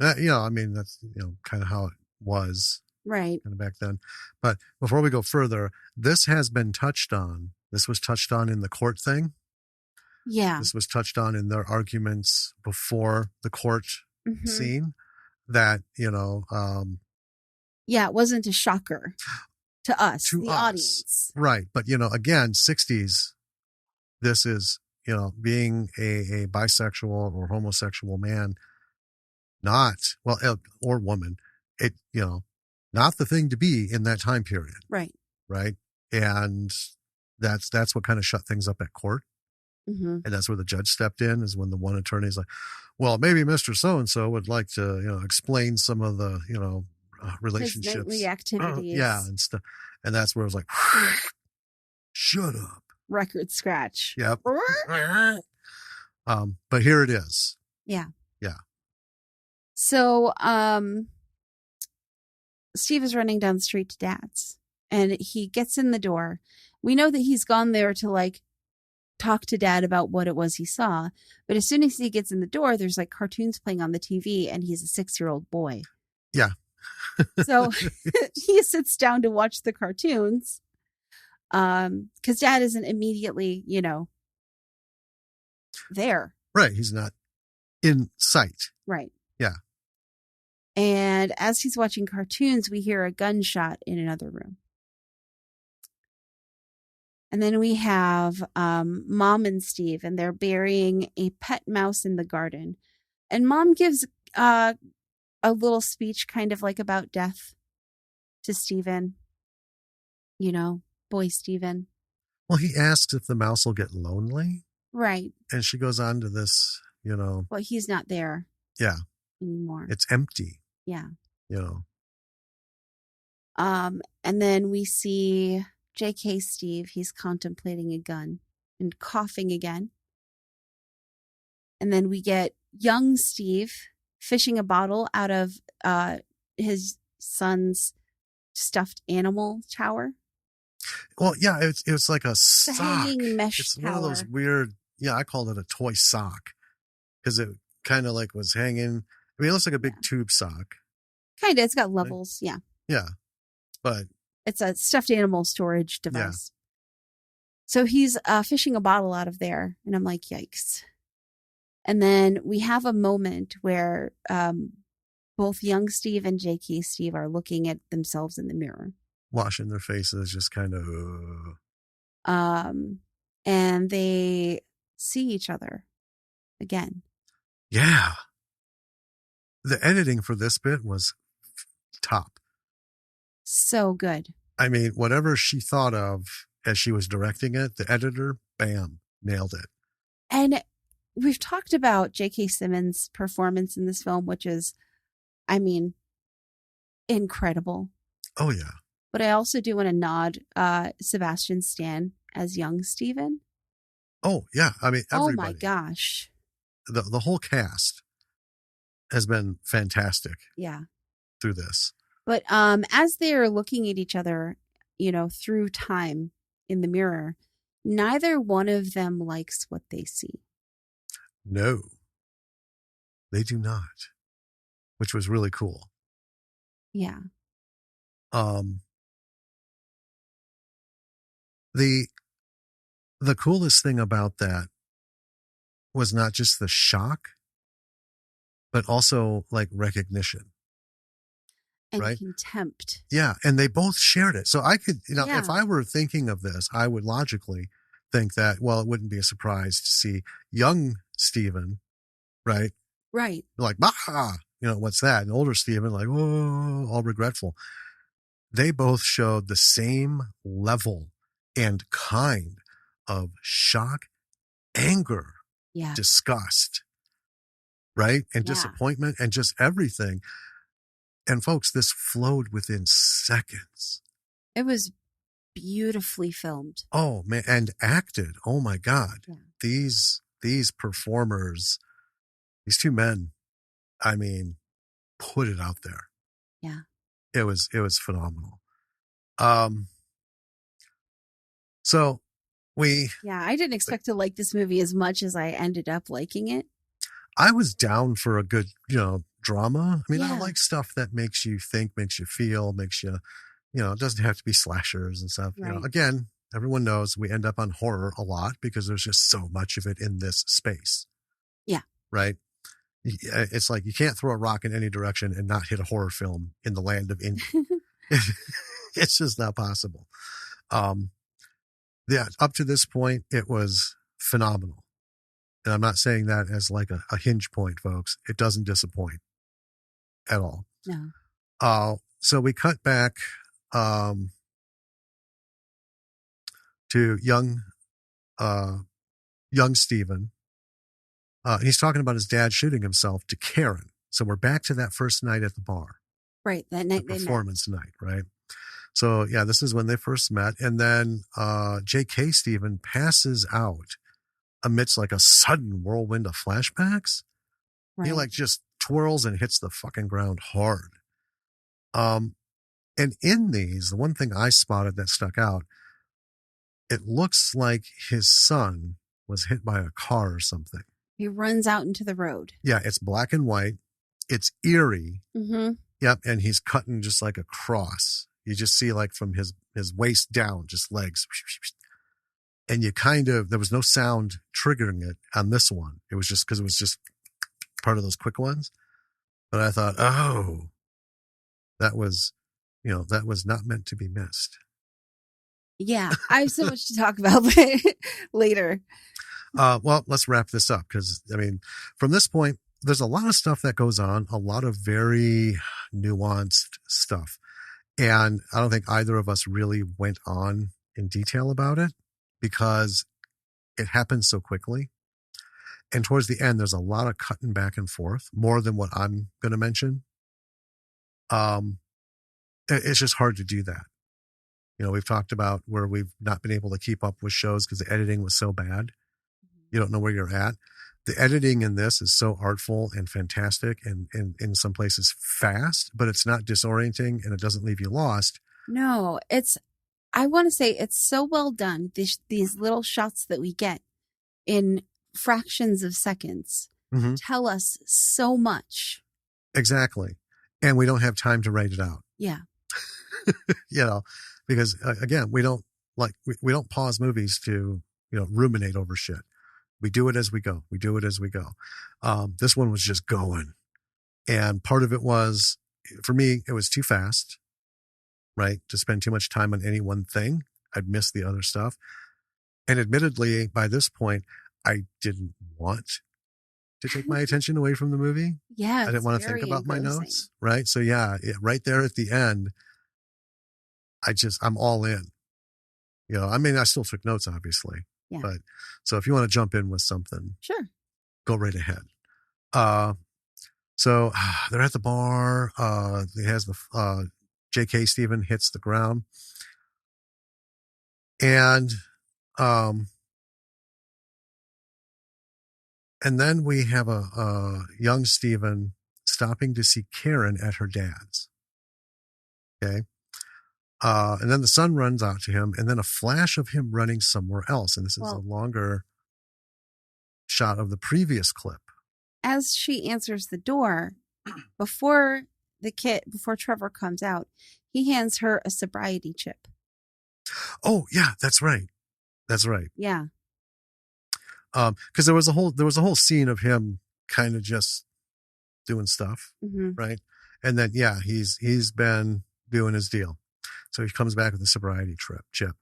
I mean, that's, kind of how it was. Right. Kind of back then. But before we go further, this has been touched on. This was touched on in the court thing. Yeah. This was touched on in their arguments before the court scene that, yeah, it wasn't a shocker to us, the audience. Right. But, again, 60s, this is, being a bisexual or homosexual man, or woman, it, not the thing to be in that time period. Right. Right. And that's what kind of shut things up at court. Mm-hmm. And that's where the judge stepped in, is when the one attorney is like, well, maybe Mr. So-and-so would like to, explain some of the, relationships. His nightly activities. Yeah. And stuff. And that's where it was like, shut up. Record scratch. Yep. But here it is. Yeah. Yeah. So, Steve is running down the street to dad's, and he gets in the door. We know that he's gone there to talk to dad about what it was he saw. But as soon as he gets in the door, there's cartoons playing on the TV, and he's a 6-year-old boy. Yeah. So he sits down to watch the cartoons. Because dad isn't immediately, there. Right. He's not in sight. Right. Yeah. And as he's watching cartoons, we hear a gunshot in another room. And then we have Mom and Steve, and they're burying a pet mouse in the garden. And Mom gives a little speech kind of about death to Stephen. Boy Stephen. Well, he asks if the mouse will get lonely. Right. And she goes on to this, Well, he's not there. Yeah. Anymore. It's empty. Yeah. And then we see JK Steve. He's contemplating a gun and coughing again. And then we get young Steve fishing a bottle out of his son's stuffed animal tower. Well, yeah, it's like a sock. Hanging mesh it's tower. One of those weird, I called it a toy sock, because it kind of was hanging. I mean, it looks like a big tube sock. Kind of. It's got levels. Yeah. Yeah. But it's a stuffed animal storage device. Yeah. So he's fishing a bottle out of there. And I'm like, yikes. And then we have a moment where both young Steve and JK Steve are looking at themselves in the mirror. Washing their faces, just kind of. And they see each other again. Yeah. The editing for this bit was top. So good. I mean, whatever she thought of as she was directing it, the editor, bam, nailed it. And we've talked about JK Simmons' performance in this film, which is, incredible. Oh, yeah. But I also do want to nod Sebastian Stan as young Stephen. Oh, yeah. I mean, everybody. Oh, my gosh. The whole cast has been fantastic. Yeah. Through this. But as they're looking at each other, through time in the mirror, neither one of them likes what they see. No, they do not, which was really cool. Yeah. The coolest thing about that was not just the shock, but also recognition. And right? Contempt. Yeah. And they both shared it. So I could, Yeah. if I were thinking of this, I would logically think that, well, it wouldn't be a surprise to see young Stephen, right? Right. Like, bah, what's that? And older Stephen, like, oh, all regretful. they both showed the same level and kind of shock, anger, Yeah. disgust, right? And Yeah. disappointment and just everything. And folks, this flowed within seconds. It was beautifully filmed. Oh man, and acted. Oh my God. Yeah. These performers, these two men, I mean, put it out there. Yeah. It was phenomenal. So Yeah, I didn't expect to like this movie as much as I ended up liking it. I was down for a good, drama. I mean, I Yeah. like stuff that makes you think, makes you feel, makes you, it doesn't have to be slashers and stuff. Right. Again, everyone knows we end up on horror a lot because there's just so much of it in this space. Yeah. Right. It's like you can't throw a rock in any direction and not hit a horror film in the land of India. It's just not possible. Yeah, up to this point, it was phenomenal. And I'm not saying that as like a hinge point, folks. It doesn't disappoint at all. No. So we cut back to young Stephen. He's talking about his dad shooting himself to Karen. So we're back to that first night at the bar. Right. That night. The performance night, right? So yeah, this is when they first met. And then JK Simmon passes out amidst like a sudden whirlwind of flashbacks. Right. He like just twirls and hits the fucking ground hard. And in these, the one thing I spotted that stuck out, it looks like his son was hit by a car or something. He runs out into the road. Yeah, it's black and white. It's eerie. Mm-hmm. Yep, and he's cutting just like a cross. You just see like from his waist down, just legs. And you there was no sound triggering it on this one. It was just because it was just part of those quick ones. But I thought, oh, that was not meant to be missed. Yeah, I have so much to talk about later. Well, let's wrap this up because, I mean, from this point, there's a lot of stuff that goes on, a lot of very nuanced stuff. And I don't think either of us really went on in detail about it because it happens so quickly. And towards the end, there's a lot of cutting back and forth, more than what I'm going to mention. It's just hard to do that. We've talked about where we've not been able to keep up with shows because the editing was so bad. You don't know where you're at. The editing in this is so artful and fantastic and in some places fast, but it's not disorienting and it doesn't leave you lost. No, I want to say it's so well done. These little shots that we get in fractions of seconds tell us so much. Exactly. And we don't have time to write it out. Yeah. Because again, we don't pause movies to, ruminate over shit. We do it as we go. This one was just going. And part of it was, for me, it was too fast, right? To spend too much time on any one thing. I'd miss the other stuff. And admittedly, by this point, I didn't want to take my attention away from the movie. Yeah. I didn't want to think about my notes, right? So yeah, right there at the end, I'm all in. I still took notes, obviously. Yeah. But so if you want to jump in with something, sure, go right ahead. So they're at the bar. It has the JK Simmon hits the ground, and then we have a young Stephen stopping to see Karen at her dad's. Okay. And then the son runs out to him, and then a flash of him running somewhere else. And this is a longer shot of the previous clip. As she answers the door, before Trevor comes out, he hands her a sobriety chip. Oh yeah, that's right. Yeah. Because there was a whole scene of him kind of just doing stuff, right? And then yeah, he's been doing his deal. So he comes back with a sobriety chip.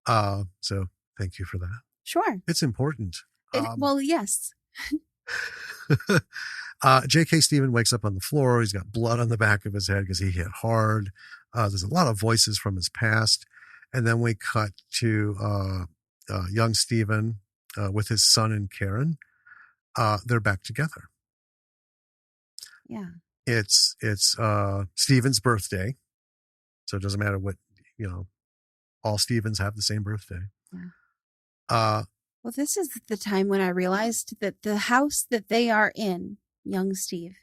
So thank you for that. Sure. It's important. Well, yes. JK Simmon wakes up on the floor. He's got blood on the back of his head because he hit hard. There's a lot of voices from his past. And then we cut to young Stephen with his son and Karen. They're back together. Yeah. It's Stephen's birthday. So it doesn't matter what, all Stevens have the same birthday. Yeah. Well, this is the time when I realized that the house that they are in, young Steve,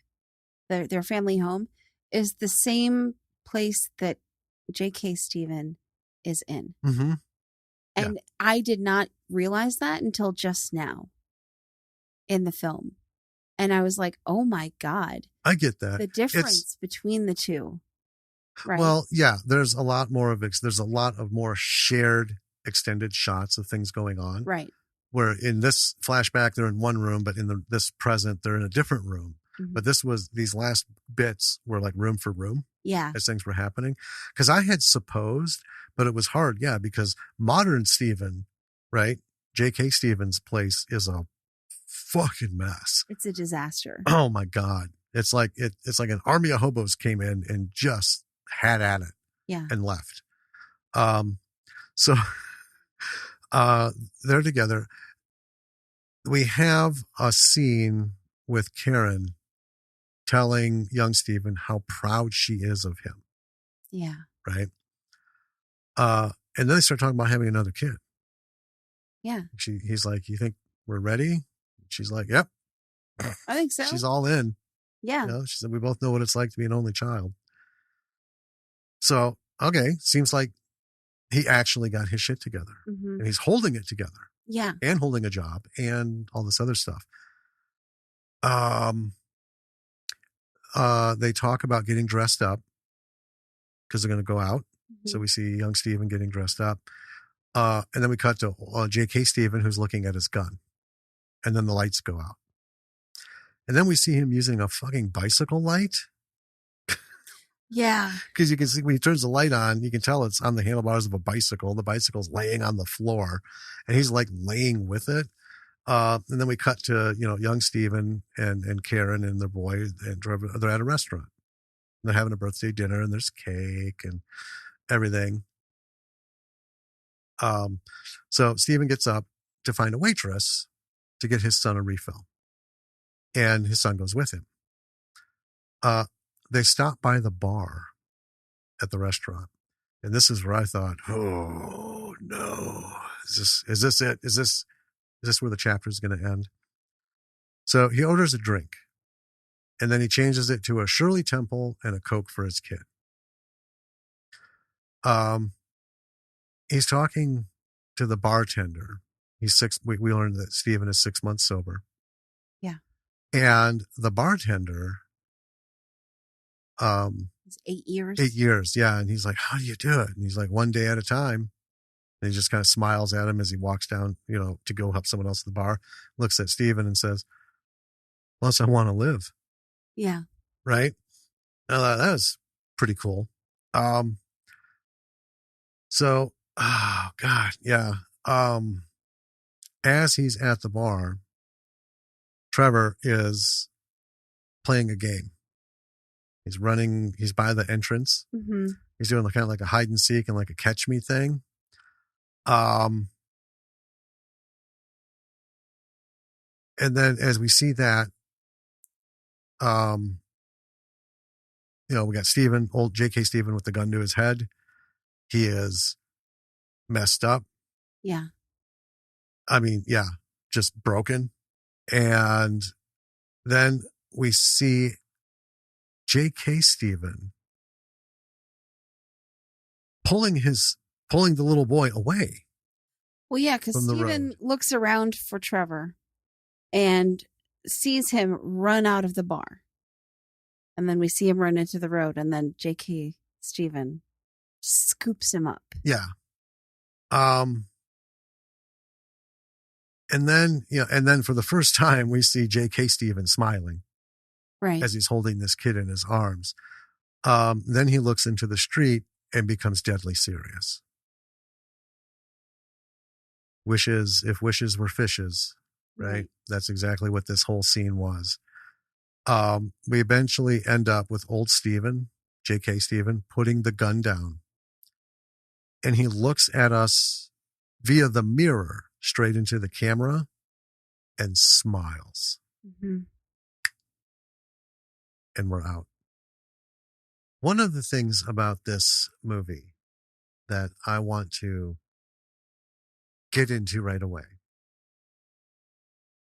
their family home, is the same place that JK Simmon is in. Mm-hmm. And yeah. I did not realize that until just now in the film. And I was like, oh my God. I get that. The difference between the two. Right. Well, yeah, there's a lot more of there's a lot of more shared extended shots of things going on. Right. Where in this flashback, they're in one room, but in this present, they're in a different room. Mm-hmm. But these last bits were like room for room. Yeah. As things were happening. Because I had supposed, but it was hard. Yeah. Because modern Stephen, right? JK Simmons' place is a fucking mess. It's a disaster. Oh my God. It's like an army of hobos came in and just had at it. Yeah. And left. So they're together. We have a scene with Karen telling young Stephen how proud she is of him. Yeah. Right. And then they start talking about having another kid. Yeah. He's like, you think we're ready? She's like, yep. I think so. She's all in. Yeah. She said, we both know what it's like to be an only child. So, okay. Seems like he actually got his shit together. Mm-hmm. And he's holding it together. Yeah. And holding a job and all this other stuff. They talk about getting dressed up because they're going to go out. Mm-hmm. So we see young Stephen getting dressed up. And then we cut to JK Simmon, who's looking at his gun. And then the lights go out. And then we see him using a fucking bicycle light. Yeah. Because you can see when he turns the light on, you can tell it's on the handlebars of a bicycle. The bicycle's laying on the floor and he's like laying with it. And then we cut to, young Stephen and Karen and their boy, and they're at a restaurant. They're having a birthday dinner and there's cake and everything. So Stephen gets up to find a waitress to get his son a refill. And his son goes with him. They stop by the bar at the restaurant. And this is where I thought, oh no, is this it? Is this where the chapter is going to end? So he orders a drink and then he changes it to a Shirley Temple and a Coke for his kid. He's talking to the bartender. We learned that Stephen is 6 months sober. Yeah. And the bartender, it's 8 years. 8 years. Yeah. And he's like, how do you do it? And he's like, one day at a time. And he just kind of smiles at him as he walks down, to go help someone else at the bar, looks at Stephen and says, plus I want to live. Yeah. Right. That was pretty cool. So, oh God. Yeah. As he's at the bar, Trevor is playing a game. He's running. He's by the entrance. Mm-hmm. He's doing kind of like a hide and seek and like a catch me thing. And then as we see that, we got Stephen, old JK Simmon with the gun to his head. He is messed up. Yeah. I mean, yeah, just broken. And then we see JK Simmon pulling the little boy away. Well, yeah, because Stephen looks around for Trevor and sees him run out of the bar. And then we see him run into the road, and then JK Simmon scoops him up. Yeah. And then for the first time, we see JK Simmon smiling. Right. As he's holding this kid in his arms. Then he looks into the street and becomes deadly serious. If wishes were fishes, right? That's exactly what this whole scene was. We eventually end up with old Stephen, JK Stephen putting the gun down, and he looks at us via the mirror straight into the camera and smiles, Mm-hmm. and we're out. One of the things about this movie that I want to get into right away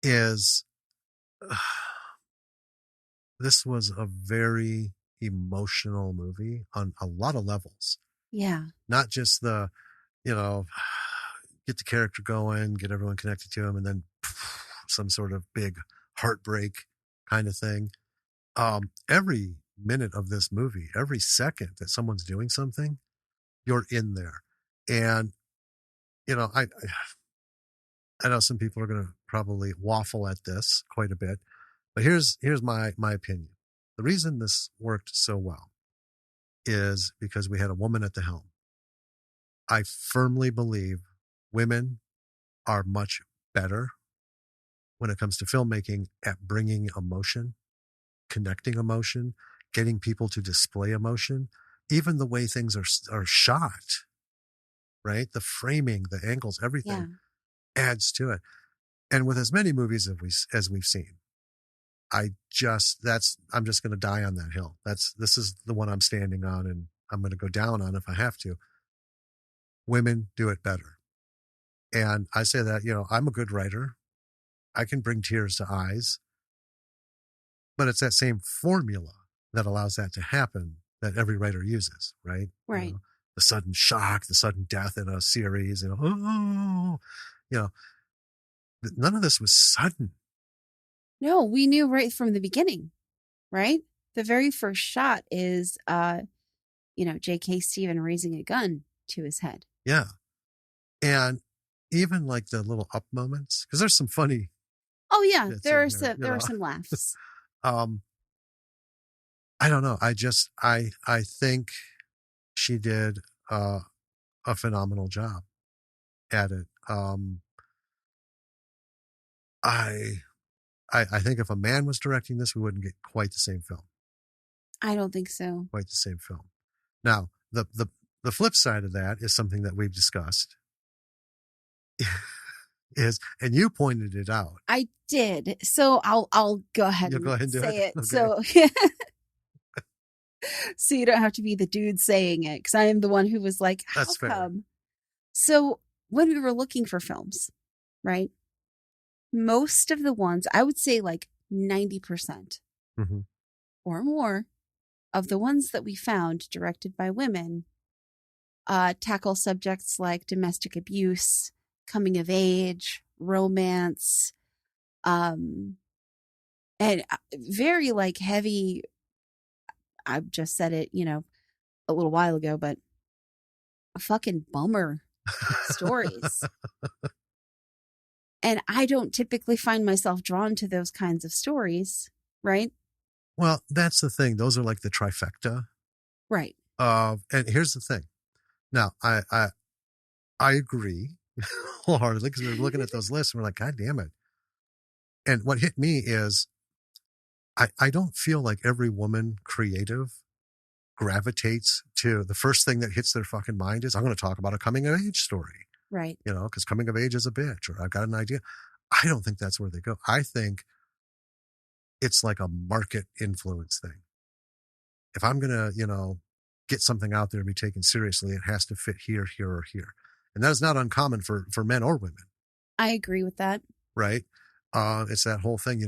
is this was a very emotional movie on a lot of levels. Yeah. Not just the, get the character going, get everyone connected to him, and then some sort of big heartbreak kind of thing. Every minute of this movie, every second that someone's doing something, you're in there. And, I know some people are going to probably waffle at this quite a bit, but here's my opinion. The reason this worked so well is because we had a woman at the helm. I firmly believe women are much better when it comes to filmmaking at bringing emotion, connecting emotion, getting people to display emotion, even the way things are shot, right? The framing, the angles, everything adds to it. And with as many movies as we've seen, I'm just going to die on that hill. This is the one I'm standing on, and I'm going to go down on if I have to. Women do it better. And I say that, I'm a good writer. I can bring tears to eyes, but it's that same formula that allows that to happen that every writer uses, right? Right. The sudden shock, the sudden death in a series, none of this was sudden. No, we knew right from the beginning, right? The very first shot is, JK Simmons raising a gun to his head. Yeah. And even like the little up moments, because there's some funny. Oh yeah, there are some laughs. I don't know. I think she did a phenomenal job at it. I think if a man was directing this, we wouldn't get quite the same film. I don't think so. Quite the same film. Now, the flip side of that is something that we've discussed. And you pointed it out. I did. So I'll go ahead You'll and do say it. Okay. So you don't have to be the dude saying it, because I am the one who was like, how That's come? fair. So when we were looking for films, right? Most of the ones, I would say like 90% or more of the ones that we found directed by women tackle subjects like domestic abuse, coming of age, romance, and very like heavy. I just said it, a little while ago, but fucking bummer stories. And I don't typically find myself drawn to those kinds of stories, right? Well, that's the thing. Those are like the trifecta. Right. And here's the thing. Now, I agree wholeheartedly, because we were looking at those lists and we're like, God damn it. And what hit me is I don't feel like every woman creative gravitates to the first thing that hits their fucking mind is, I'm going to talk about a coming of age story. Right. Because coming of age is a bitch, or I've got an idea. I don't think that's where they go. I think it's like a market influence thing. If I'm going to, get something out there and be taken seriously, it has to fit here, here, or here. And that is not uncommon for men or women. I agree with that. Right. It's that whole thing,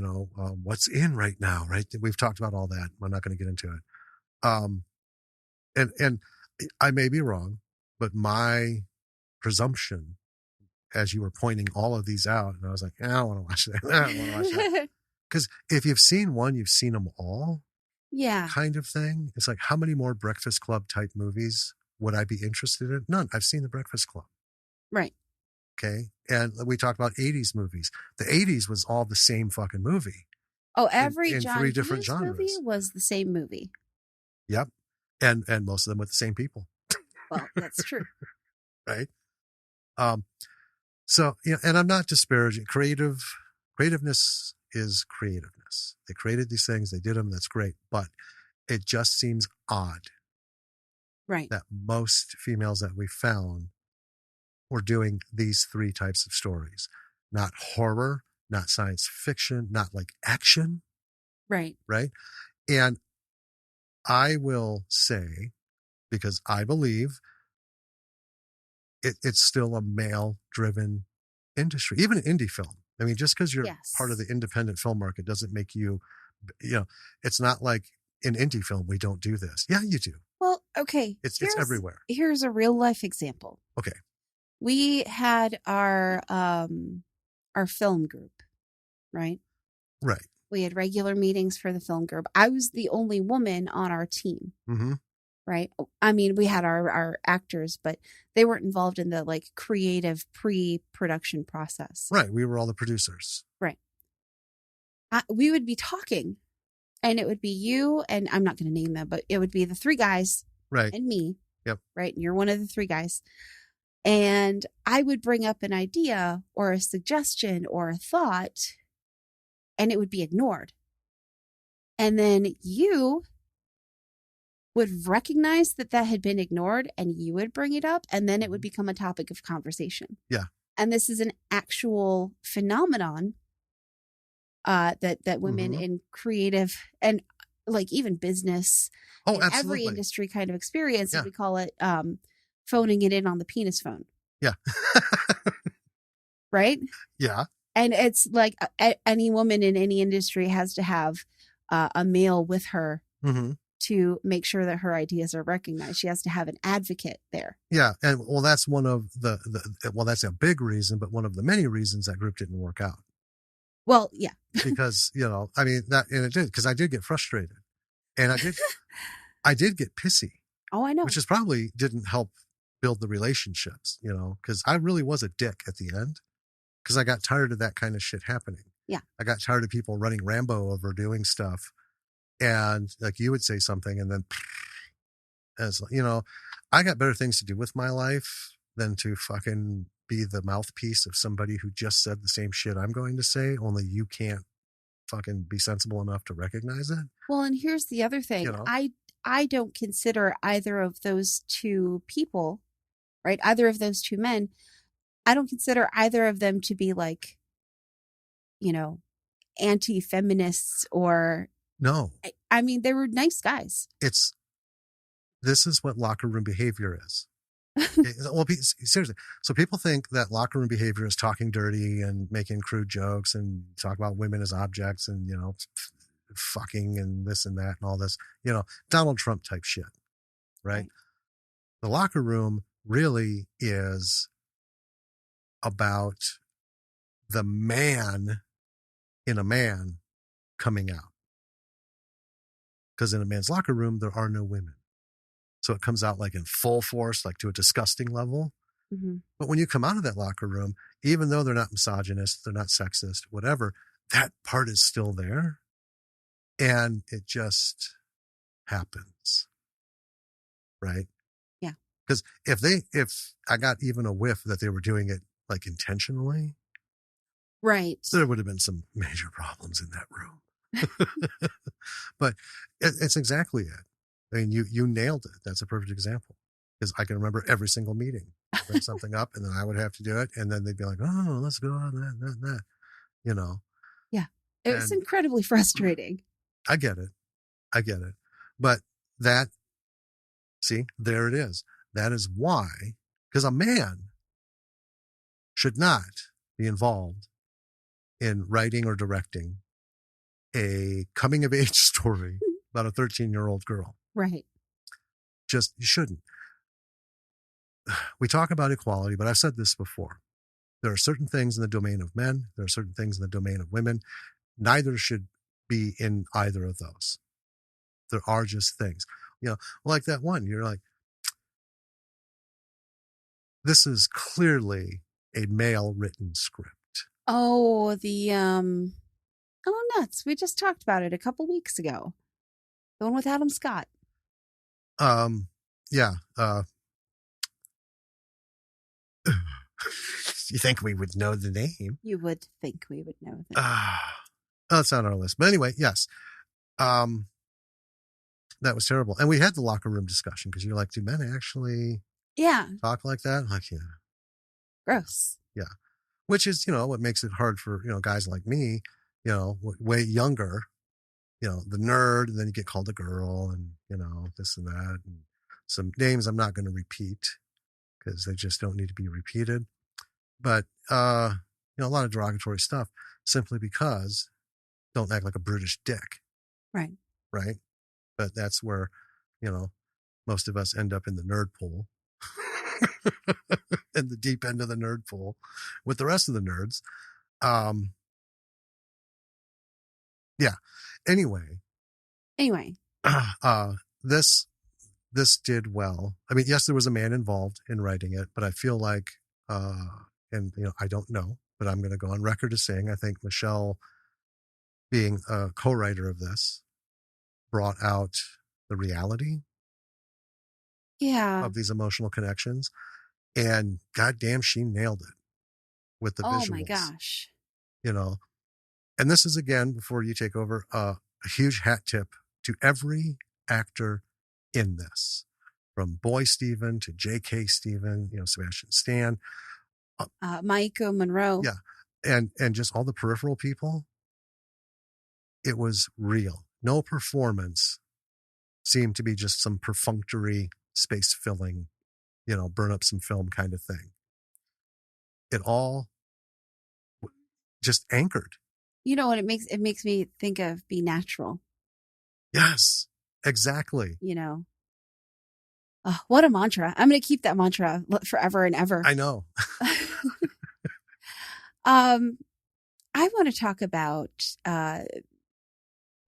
what's in right now, right? We've talked about all that. I'm not going to get into it. And I may be wrong, but my presumption, as you were pointing all of these out, and I was like, I don't want to watch that. I don't want to watch that. Because if you've seen one, you've seen them all. Yeah. Kind of thing. It's like, how many more Breakfast Club type movies would I be interested in? None. I've seen the Breakfast Club. Right. Okay. And we talked about 80s movies. The 80s was all the same fucking movie. Oh, every in John 3 different Hughes genres. movie was the same movie. Yep. And most of them with the same people. Well, that's true. Right. So, and I'm not disparaging. Creativeness is creativeness. They created these things, they did them, that's great. But it just seems odd Right. that most females that we found were doing these three types of stories. Not horror, not science fiction, not like action, Right. right? And I will say, because I believe it's still a male-driven industry, even indie film. I mean, just because you're part of Yes. the independent film market doesn't make you, it's not like in indie film we don't do this. Yeah, you do. Well, okay. It's everywhere. Here's a real life example. Okay. We had our film group, right? Right. We had regular meetings for the film group. I was the only woman on our team. Mm-hmm. Right. I mean, we had our actors, but they weren't involved in the like creative pre-production process. Right. We were all the producers. Right. We would be talking, and it would be you, and I'm not going to name them, but it would be the three guys, right, and me. Yep. Right. And you're one of the three guys. And I would bring up an idea or a suggestion or a thought, and it would be ignored. And then you would recognize that had been ignored, and you would bring it up, and then it would become a topic of conversation. Yeah. And this is an actual phenomenon that women in creative and like even business, every industry kind of experience, we call it phoning it in on the penis phone. Yeah. Right? Yeah. And it's like any woman in any industry has to have a male with her to make sure that her ideas are recognized. She has to have an advocate there. Yeah. And well, that's one of that's a big reason, but one of the many reasons that group didn't work out. Well, yeah. Because, I mean, and it did, because I did get frustrated, and I did get pissy. Oh, I know. Which is probably didn't help build the relationships, because I really was a dick at the end, because I got tired of that kind of shit happening. Yeah. I got tired of people running Rambo over doing stuff. And like you would say something, and then, as I got better things to do with my life than to fucking be the mouthpiece of somebody who just said the same shit I'm going to say, only you can't fucking be sensible enough to recognize it. Well, and here's the other thing. I don't consider either of those two people, right? Either of those two men, I don't consider either of them to be like, anti-feminists or. No. I mean, they were nice guys. This is what locker room behavior is. Well, seriously. So people think that locker room behavior is talking dirty and making crude jokes and talk about women as objects and, fucking and this and that and all this, Donald Trump type shit. Right? The locker room really is about the man in a man coming out. Because in a man's locker room, there are no women. So it comes out like in full force, like to a disgusting level. Mm-hmm. But when you come out of that locker room, even though they're not misogynist, they're not sexist, whatever, that part is still there. And it just happens. Right? Yeah. Because if I got even a whiff that they were doing it like intentionally, right, there would have been some major problems in that room. But it's exactly it. I mean, you nailed it. That's a perfect example, because I can remember every single meeting, bring something up, and then I would have to do it, and then they'd be like, "Oh, let's go on that." Yeah, it was incredibly frustrating. I get it, but there it is. That is why, because a man should not be involved in writing or directing a coming of age story about a 13-year-old girl. Right. You shouldn't. We talk about equality, but I've said this before. There are certain things in the domain of men. There are certain things in the domain of women. Neither should be in either of those. There are just things, like that one, you're like, this is clearly a male written script. Oh, nuts. We just talked about it a couple weeks ago. The one with Adam Scott. Yeah. You think we would know the name? You would think we would know the name. That's not on our list. But anyway, yes. That was terrible. And we had the locker room discussion because you're like, do men actually Yeah. talk like that? I'm like, yeah, Gross. yeah. Which is, what makes it hard for, guys like me, way younger, the nerd, and then you get called a girl and, this and that. And some names I'm not going to repeat because they just don't need to be repeated. But, a lot of derogatory stuff simply because don't act like a British dick. Right. Right. But that's where, most of us end up in the nerd pool, in the deep end of the nerd pool with the rest of the nerds. Yeah. Anyway, this did well. I mean, yes, there was a man involved in writing it, but I feel like, and I don't know, but I'm going to go on record as saying I think Michelle, being a co-writer of this, brought out the reality Yeah. of these emotional connections, and goddamn, she nailed it with the Oh my visuals. gosh. And this is, again, before you take over, a huge hat tip to every actor in this, from Boy Steven to JK Steven, Sebastian Stan, Micah Monroe. yeah, and just all the peripheral people. It was real. No performance seemed to be just some perfunctory space filling, burn up some film kind of thing. It all just anchored. What it makes me think of Be Natural. Yes, exactly. What a mantra. I'm going to keep that mantra forever and ever. I know. I want to talk about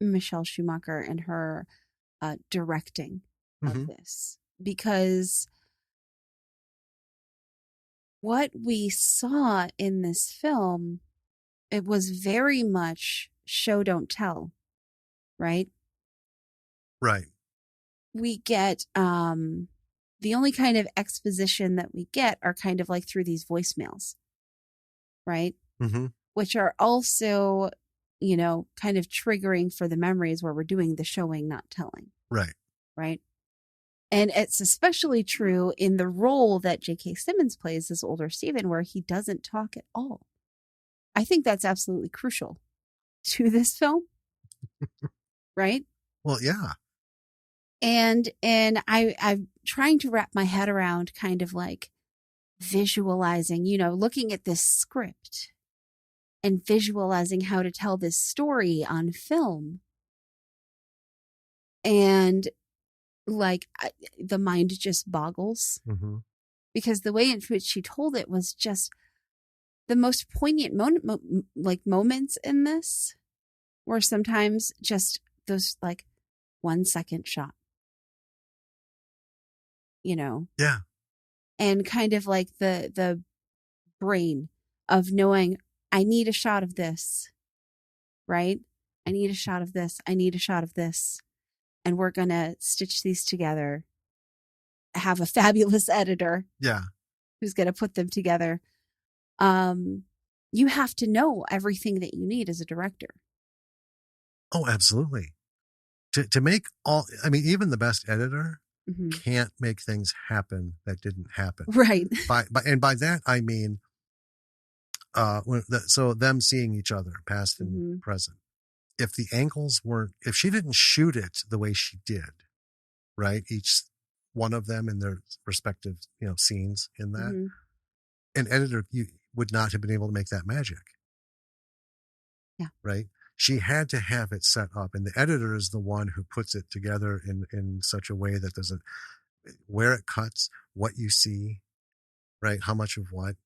Michelle Schumacher and her directing of this, because what we saw in this film, it was very much show don't tell, right? Right. We get the only kind of exposition that we get are kind of like through these voicemails, right? Mm-hmm. Which are also, kind of triggering for the memories where we're doing the showing, not telling. Right. Right. And it's especially true in the role that JK Simmons plays as older Stephen, where he doesn't talk at all. I think that's absolutely crucial to this film. Right. Well, yeah. And I'm trying to wrap my head around kind of like visualizing, looking at this script and visualizing how to tell this story on film. And like the mind just boggles, because the way in which she told it was just the most poignant moments in this were sometimes just those like 1 second shot, Yeah. and kind of like the brain of knowing I need a shot of this, right? I need a shot of this. I need a shot of this. And we're going to stitch these together, have a fabulous editor. Yeah. Who's going to put them together. You have to know everything that you need as a director. Oh, absolutely. To make even the best editor can't make things happen that didn't happen. Right. By that, I mean, so them seeing each other, past and present. If the angles weren't, if she didn't shoot it the way she did, right? Each one of them in their respective, scenes in that, an editor would not have been able to make that magic. Yeah. Right. She had to have it set up, and the editor is the one who puts it together in such a way that where it cuts, what you see, right? How much of what,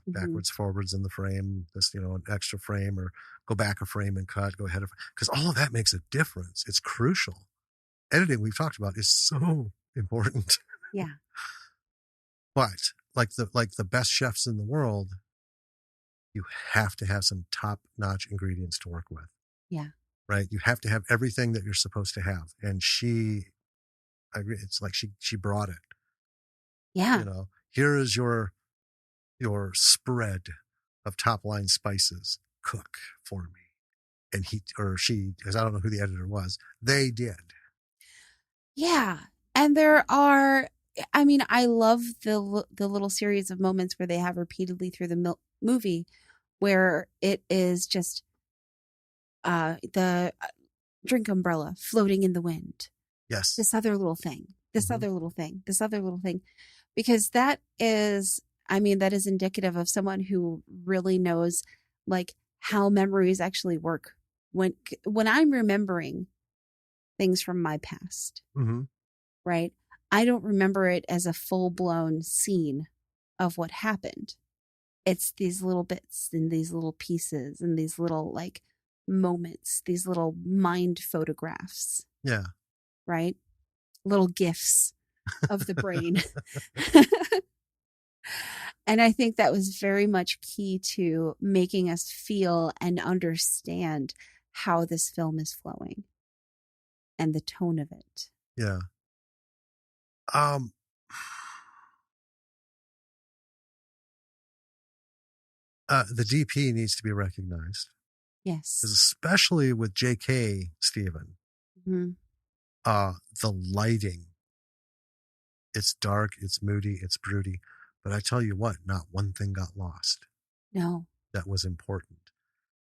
backwards, forwards in the frame, this, an extra frame, or go back a frame and cut, go ahead of, because all of that makes a difference. It's crucial. Editing, we've talked about, is so important. Yeah. But like the best chefs in the world, you have to have some top-notch ingredients to work with. Yeah. Right? You have to have everything that you're supposed to have. And I agree, it's like she brought it. Yeah. Here is your spread of top-line spices. Cook for me. And he or she, because I don't know who the editor was, they did. Yeah. And there are, I mean, I love the little series of moments where they have repeatedly through the movie where it is just the drink umbrella floating in the wind. Yes. This other little thing, this Hmm. other little thing, this other little thing, because that is, I mean, that is indicative of someone who really knows like how memories actually work. When when I'm remembering things from my past, Hmm. right? I don't remember it as a full blown scene of what happened. It's these little bits and these little pieces and these little like moments, these little mind photographs, Yeah. right? Little gifs of the brain. And I think that was very much key to making us feel and understand how this film is flowing and the tone of it. Yeah. Um, the DP needs to be recognized, Yes. especially with JK Stephen. Mm-hmm. Uh, the lighting, it's dark, it's moody, it's broody. But I tell you what, not one thing got lost No. that was important.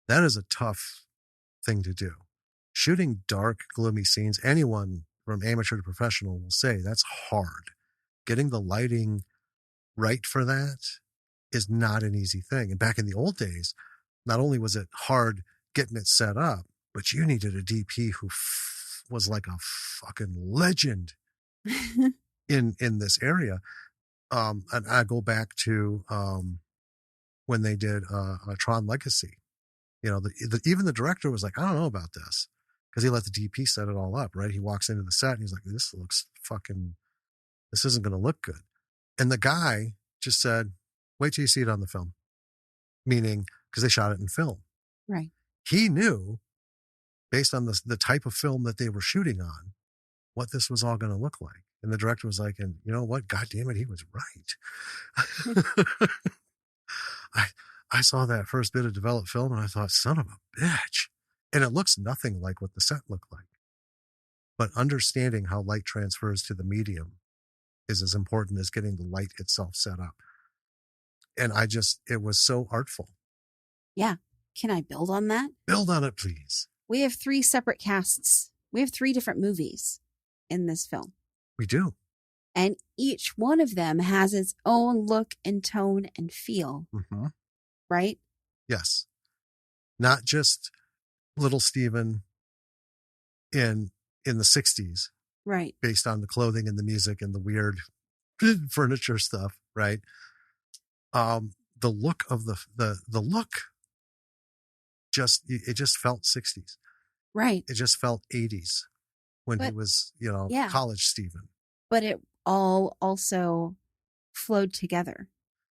That is a tough thing to do. Shooting dark, gloomy scenes, anyone from amateur to professional will say that's hard. Getting the lighting right for that is not an easy thing. And back in the old days, not only was it hard getting it set up, but you needed a DP who was like a fucking legend in this area. And I go back to when they did Tron Legacy. You know, even the director was like, I don't know about this because he let the DP set it all up. Right? He walks into the set and he's like, this looks fucking. This isn't going to look good. And the guy just said, wait till you see it on the film. Meaning, because they shot it in film. Right. He knew, based on the type of film that they were shooting on, what this was all going to look like. And the director was like, and you know what? God damn it, he was right. I I saw that first bit of developed film and I thought, son of a bitch. And it looks nothing like what the set looked like. But understanding how light transfers to the medium is as important as getting the light itself set up. And it was so artful. Yeah. Can I build on that? Build on it, please. We have three separate casts. We have three different movies in this film. We do. And each one of them has its own look and tone and feel, Mm-hmm. right? Yes. Not just little Steven in the 60s Right. based on the clothing and the music and the weird furniture stuff, right? The look of the look just felt 60s. Right. It just felt 80s when he But was, yeah, college Steven. but it all also flowed together,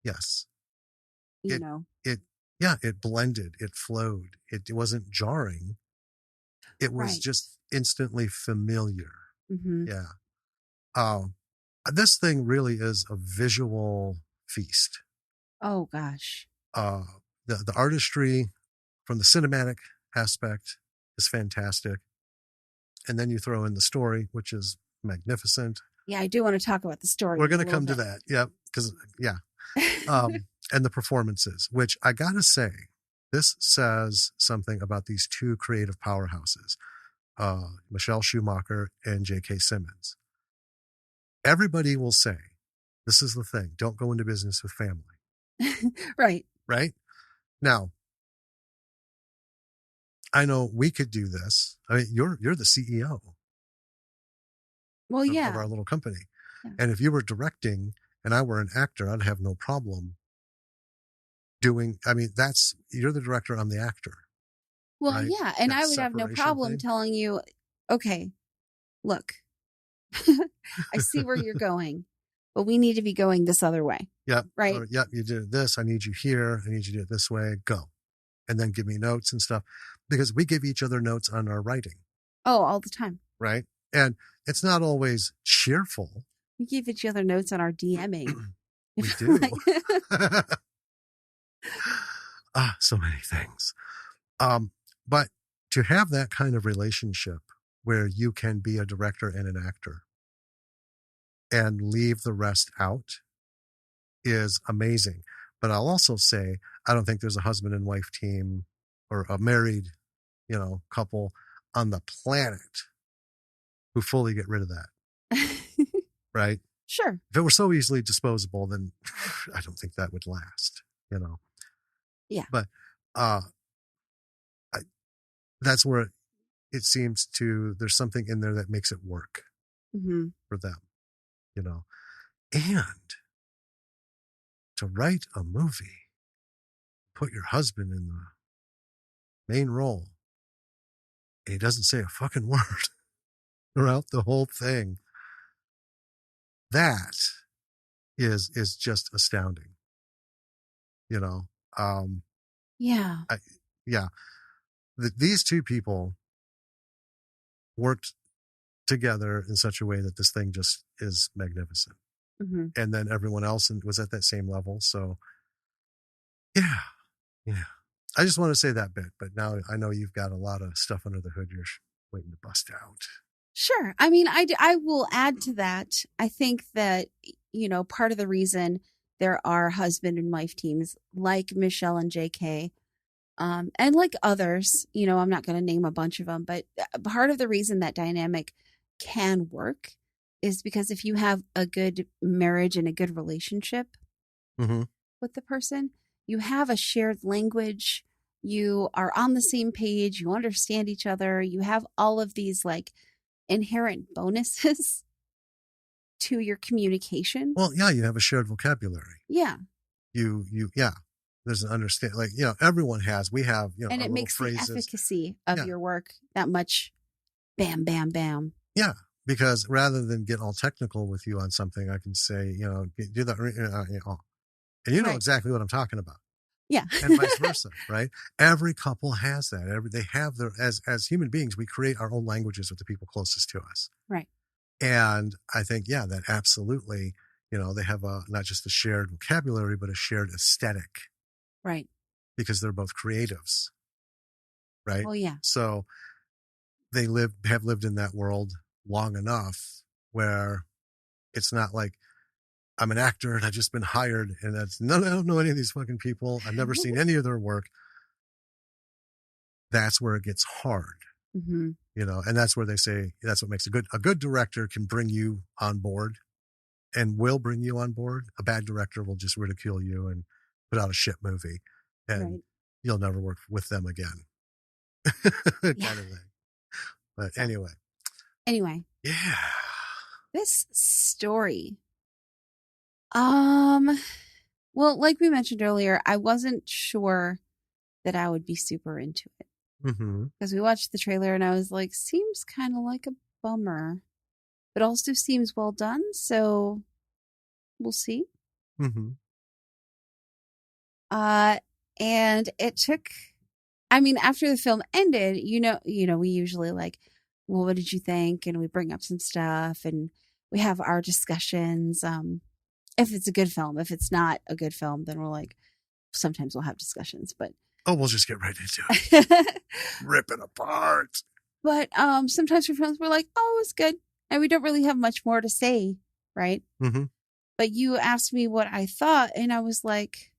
Yes. you It know. it yeah, it blended, it flowed. It wasn't jarring. It was Right. just instantly familiar. Mm-hmm. Yeah. Um, this thing really is a visual feast. Oh gosh. Uh, the artistry from the cinematic aspect is fantastic, and then you throw in the story, which is magnificent. Yeah, I do want to talk about the story We're in going a to little come to bit. that, yeah, because yeah, and the performances, which I gotta say, this says something about these two creative powerhouses, Michelle Schumacher and JK Simmons. Everybody will say, this is the thing, don't go into business with family, Right. right? Now, I know we could do this. I mean, you're the CEO Well, of yeah. our little company. Yeah. And if you were directing and I were an actor, I'd have no problem doing, I mean, you're the director, I'm the actor, Well, right? yeah. And That I would have no separation problem thing. telling you, okay, look, I see where you're going, but we need to be going this other way. Yep. Right. Or, yep. You did this. I need you here. I need you to do it this way. Go. And then give me notes and stuff because we give each other notes on our writing. Oh, all the time. Right. And it's not always cheerful. We give each other notes on our DMing. We do. So many things. But to have that kind of relationship where you can be a director and an actor and leave the rest out is amazing. But I'll also say, I don't think there's a husband and wife team or a married, couple on the planet who fully get rid of that. Right? Sure. If it were so easily disposable, then I don't think that would last, Yeah. But that's where it seems there's something in there that makes it work for them, and to write a movie, put your husband in the main role, and he doesn't say a fucking word throughout the whole thing. That is just astounding. Yeah. These two people worked together in such a way that this thing just is magnificent. And then everyone else was at that same level. So yeah. I just want to say that bit, but now I know you've got a lot of stuff under the hood you're waiting to bust out. Sure. I mean, I will add to that. I think that, part of the reason there are husband and wife teams like Michelle and JK, and like others, I'm not going to name a bunch of them, but part of the reason that dynamic can work is because if you have a good marriage and a good relationship with the person, you have a shared language, you are on the same page, you understand each other, you have all of these like inherent bonuses to your communication. Well, yeah, you have a shared vocabulary. Yeah. There's an understanding, everyone has, we have, and it makes phrases. The efficacy of your work that much bam, bam, bam. Yeah. Because rather than get all technical with you on something, I can say, do that, and you know exactly what I'm talking about. Yeah. And vice versa, right? Every couple has that. They have as human beings, we create our own languages with the people closest to us. Right. And I think, that absolutely, they have not just a shared vocabulary, but a shared aesthetic. Right. Because they're both creatives. Right. Well, yeah. So they have lived in that world long enough where it's not like I'm an actor and I've just been hired and I don't know any of these fucking people. I've never seen any of their work. That's where it gets hard, and that's where they say that's what makes a good director can bring you on board and will bring you on board. A bad director will just ridicule you and put out a shit movie and you'll never work with them again. Kind of thing. But anyway. Yeah. This story. Well, like we mentioned earlier, I wasn't sure that I would be super into it. Because we watched the trailer and I was like, seems kind of like a bummer, but also seems well done. So we'll see. And it took, after the film ended, we usually like, well, what did you think? And we bring up some stuff and we have our discussions. If it's a good film, if it's not a good film, then we're like, sometimes we'll have discussions, but we'll just get right into it. Rip it apart. But sometimes for films, we're like, oh, it was good. And we don't really have much more to say, right? But you asked me what I thought, and I was like,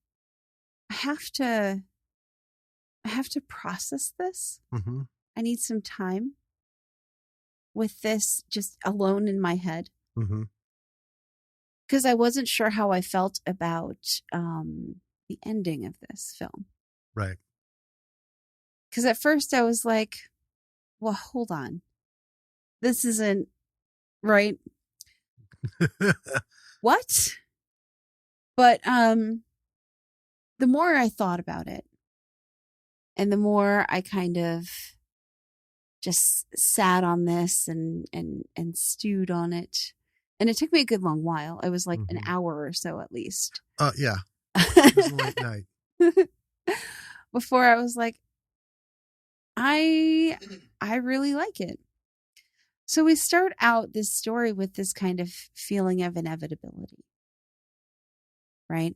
I have to process this. I need some time with this just alone in my head. Because I wasn't sure how I felt about the ending of this film. Right. Because at first I was like, well, hold on. This isn't right. What? But the more I thought about it and the more I kind of just sat on this and stewed on it. And it took me a good long while. It was like an hour or so at least. Yeah. It was a late night. Before I was like, I really like it. So we start out this story with this kind of feeling of inevitability, right?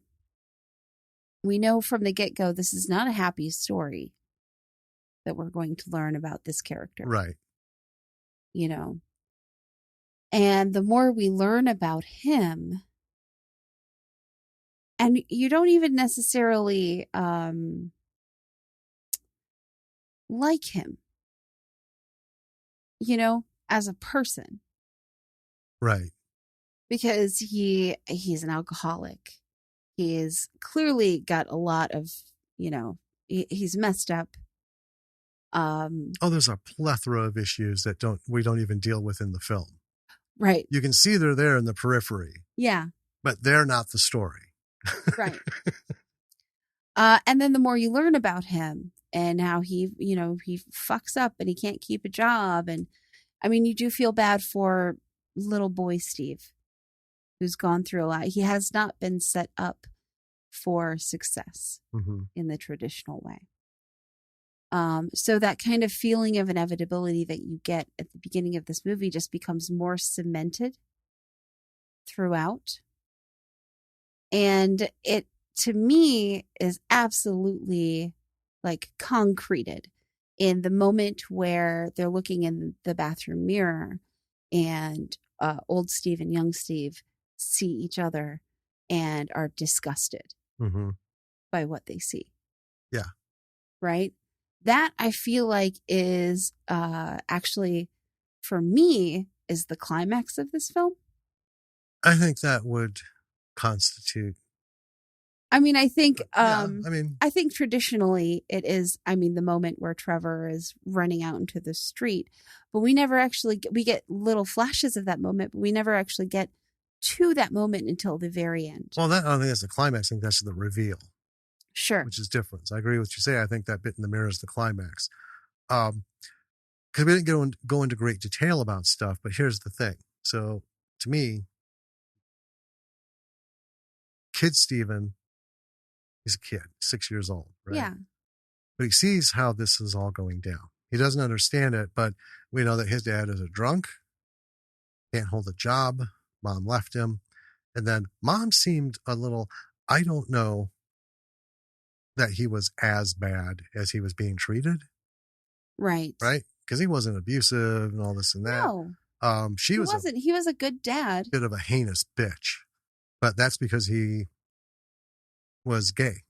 We know from the get-go this is not a happy story that we're going to learn about this character. Right. you know. And the more we learn about him, and you don't even necessarily like him, as a person, Right. because he's an alcoholic. He's clearly got a lot of, he's messed up. Oh, there's a plethora of issues that we don't even deal with in the film. Right. You can see they're there in the periphery. Yeah. But they're not the story. Right. And then the more you learn about him and how he fucks up and he can't keep a job. And I mean, you do feel bad for little boy Steve, who's gone through a lot. He has not been set up for success in the traditional way. So that kind of feeling of inevitability that you get at the beginning of this movie just becomes more cemented throughout. And it, to me, is absolutely like concreted in the moment where they're looking in the bathroom mirror and old Steve and young Steve see each other and are disgusted by what they see. Yeah. Right? That I feel like is actually, for me, is the climax of this film. I think that would constitute. I mean, I think, I think traditionally it is, the moment where Trevor is running out into the street, but we never actually, we get little flashes of that moment, but we never actually get to that moment until the very end. Well, I don't think that's the climax. I think that's the reveal. Sure. Which is different. So I agree with what you say. I think that bit in the mirror is the climax. Because we didn't go into great detail about stuff, but here's the thing. So to me, kid Steven, he's a kid, 6 years old, right? Yeah. But he sees how this is all going down. He doesn't understand it, but we know that his dad is a drunk, can't hold a job. Mom left him. And then mom seemed a little, I don't know that he was as bad as he was being treated. Right. Right? Because he wasn't abusive and all this and that. No. He wasn't. He was a good dad. Bit of a heinous bitch. But that's because he was gay.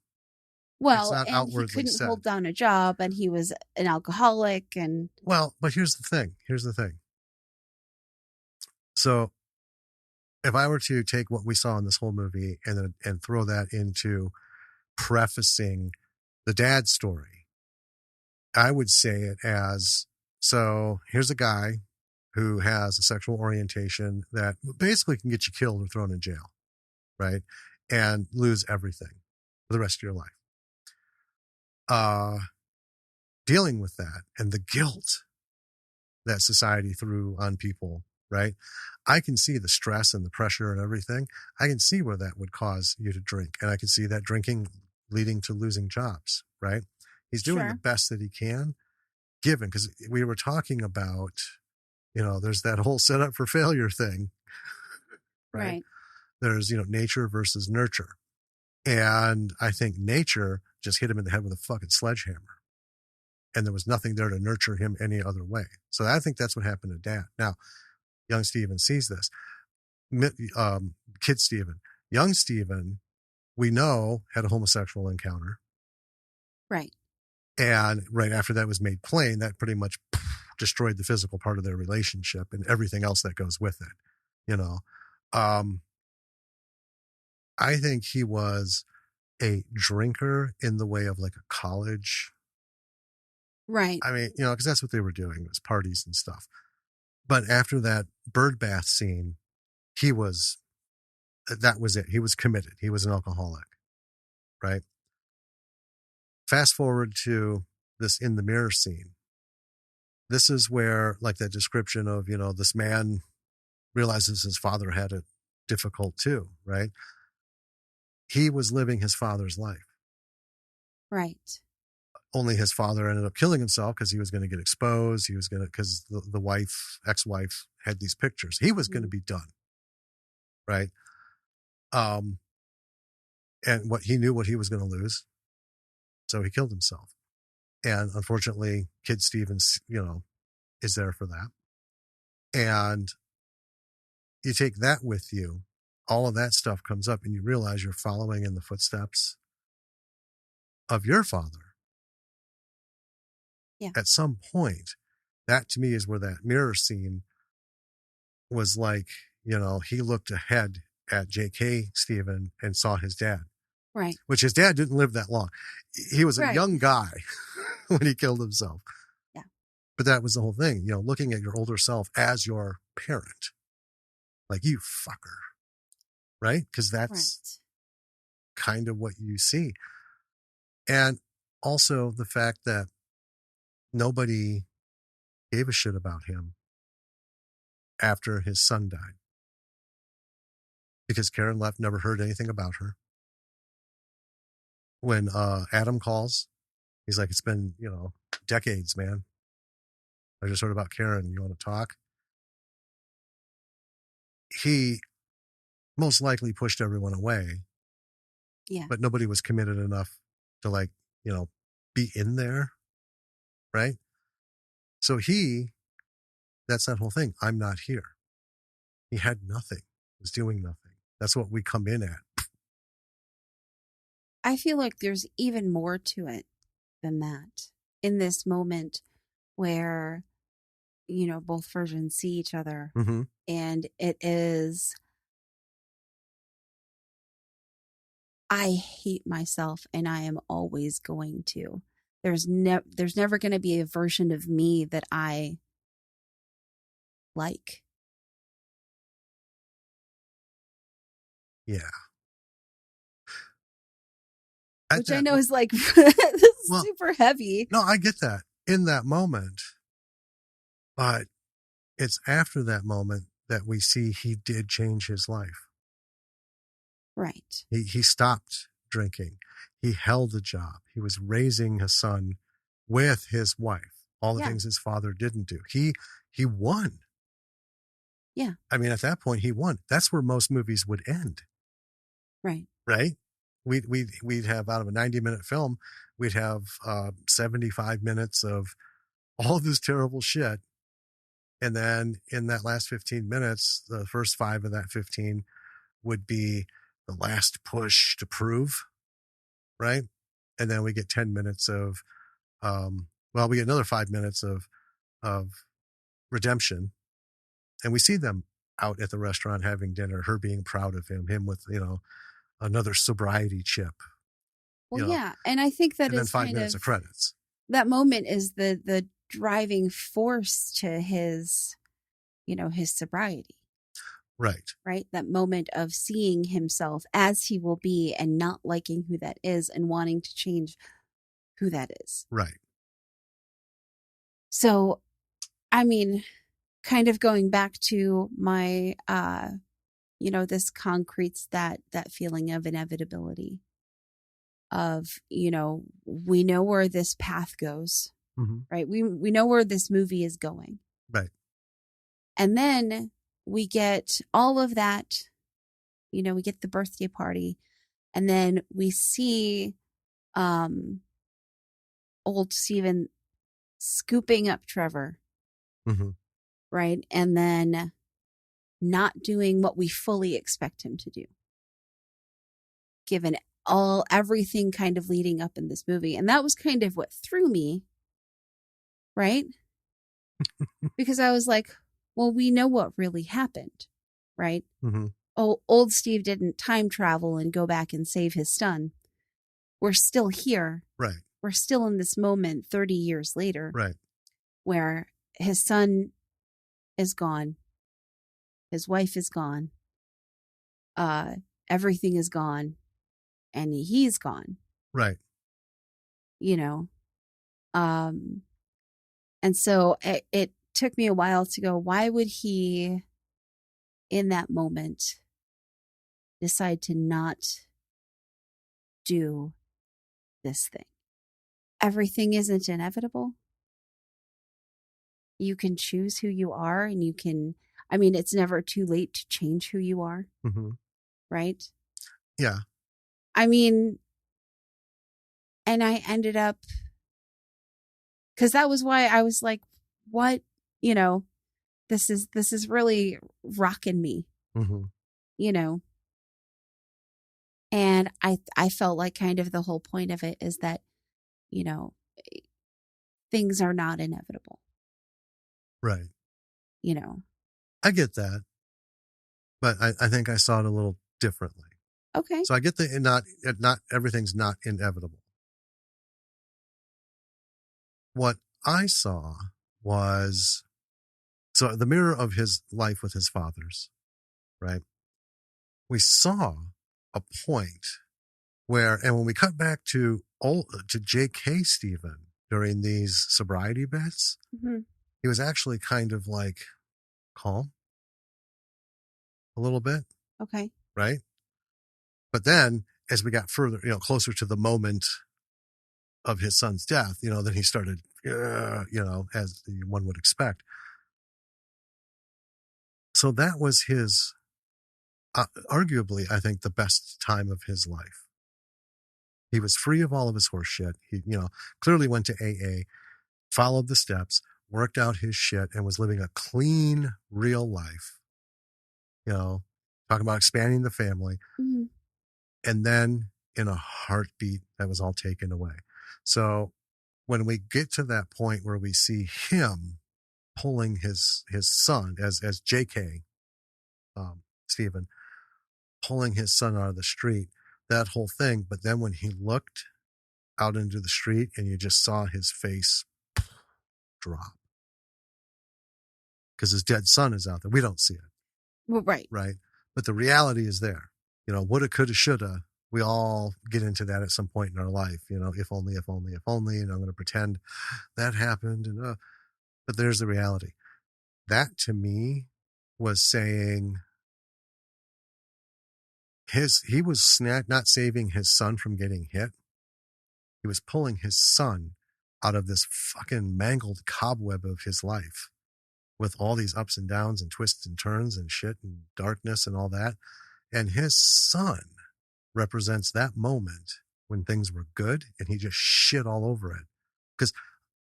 Well, and he couldn't hold down a job, and he was an alcoholic, and well, but here's the thing. So, if I were to take what we saw in this whole movie and throw that into prefacing the dad story, I would say it as, so here's a guy who has a sexual orientation that basically can get you killed or thrown in jail, right? And lose everything for the rest of your life. Dealing with that and the guilt that society threw on people, right? I can see the stress and the pressure and everything. I can see where that would cause you to drink. And I can see that drinking leading to losing jobs, right? He's doing the best that he can, given, because we were talking about, there's that whole setup for failure thing, right? There's, nature versus nurture. And I think nature just hit him in the head with a fucking sledgehammer. And there was nothing there to nurture him any other way. So I think that's what happened to dad. Now, young Steven sees this. Kid Steven. Young Steven, we know, had a homosexual encounter. Right. And right after that was made plain, that pretty much destroyed the physical part of their relationship and everything else that goes with it. I think he was a drinker in the way of like a college. Right. I mean, because that's what they were doing, was parties and stuff. But after that bird bath scene, that was it. He was committed. He was an alcoholic, right? Fast forward to this in the mirror scene. This is where, like, that description of, this man realizes his father had it difficult too, right? He was living his father's life. Right. Only his father ended up killing himself because he was going to get exposed. He was going to, because the ex-wife had these pictures. He was going to be done. Right. And he knew what he was going to lose. So he killed himself. And unfortunately, kid Stevens, is there for that. And you take that with you, all of that stuff comes up, and you realize you're following in the footsteps of your father. Yeah. At some point, that to me is where that mirror scene was like, he looked ahead at JK Stephen and saw his dad, Right. which his dad didn't live that long. He was a Right. young guy when he killed himself. Yeah. But that was the whole thing, looking at your older self as your parent, like, you fucker, right? Because that's kind of what you see. And also the fact that nobody gave a shit about him after his son died, because Karen left, never heard anything about her. When Adam calls, he's like, it's been, decades, man. I just heard about Karen. You want to talk? He most likely pushed everyone away. Yeah. But nobody was committed enough to, be in there. Right. So that's that whole thing. I'm not here. He had nothing, was doing nothing. That's what we come in at. I feel like there's even more to it than that in this moment where, both versions see each other. Mm-hmm. And it is, I hate myself and I am always going to. There's never going to be a version of me that I like. Yeah. Which I know is like well, super heavy. No, I get that in that moment. But it's after that moment that we see he did change his life. Right. He stopped drinking. He held a job. He was raising his son with his wife. All the things his father didn't do. He won. Yeah. I mean, at that point, he won. That's where most movies would end. Right. Right? We'd have, out of a 90-minute film, we'd have 75 minutes of all this terrible shit. And then in that last 15 minutes, the first 5 of that 15 would be the last push to prove, right? And then we get 10 minutes of, we get another 5 minutes of redemption. And we see them out at the restaurant having dinner, her being proud of him with, another sobriety chip. Well, yeah. And I think that and then is 5 minutes of credits. That moment is the driving force to his, his sobriety. Right. Right. That moment of seeing himself as he will be and not liking who that is and wanting to change who that is. Right. So, I mean, kind of going back to my, this concretes that feeling of inevitability of, we know where this path goes, right? We know where this movie is going. Right. And then we get all of that, we get the birthday party, and then we see old Steven scooping up Trevor, right? And then not doing what we fully expect him to do, given everything kind of leading up in this movie. And that was kind of what threw me, right? Because I was like, well, we know what really happened, right? Oh, old Steve didn't time travel and go back and save his son. We're still here. Right. We're still in this moment 30 years later. Right. Where his son is gone. His wife is gone. Everything is gone. And he's gone. Right. And so it took me a while to go, why would he, in that moment, decide to not do this thing? Everything isn't inevitable. You can choose who you are, and it's never too late to change who you are. Right? Yeah. And I ended up, because that was why I was like, what, this is really rocking me, Mm-hmm. you know. And I felt like kind of the whole point of it is that, you know, things are not inevitable, Right. you know. I get that, but I think I saw it a little differently. Okay. So I get the not everything's not inevitable. What I saw was so the mirror of his life with his fathers, right? We saw a point where, and when we cut back to JK Stephen during these sobriety bits, Mm-hmm. he was actually kind of like calm a little bit, Okay. right? But then as we got further, closer to the moment of his son's death, then he started, as one would expect. So that was his, arguably, I think, the best time of his life. He was free of all of his horse shit. He, clearly went to AA, followed the steps, worked out his shit, and was living a clean, real life. Talking about expanding the family. Mm-hmm. And then in a heartbeat, that was all taken away. So when we get to that point where we see him pulling his son as JK, Stephen, pulling his son out of the street, that whole thing. But then when he looked out into the street and you just saw his face drop because his dead son is out there. We don't see it. Well, right. Right. But the reality is there. Woulda, coulda, shoulda. We all get into that at some point in our life. If only, if only, if only. And I'm going to pretend that happened. And but there's the reality. That to me was saying he was not saving his son from getting hit. He was pulling his son out of this fucking mangled cobweb of his life with all these ups and downs and twists and turns and shit and darkness and all that. And his son represents that moment when things were good and he just shit all over it. Because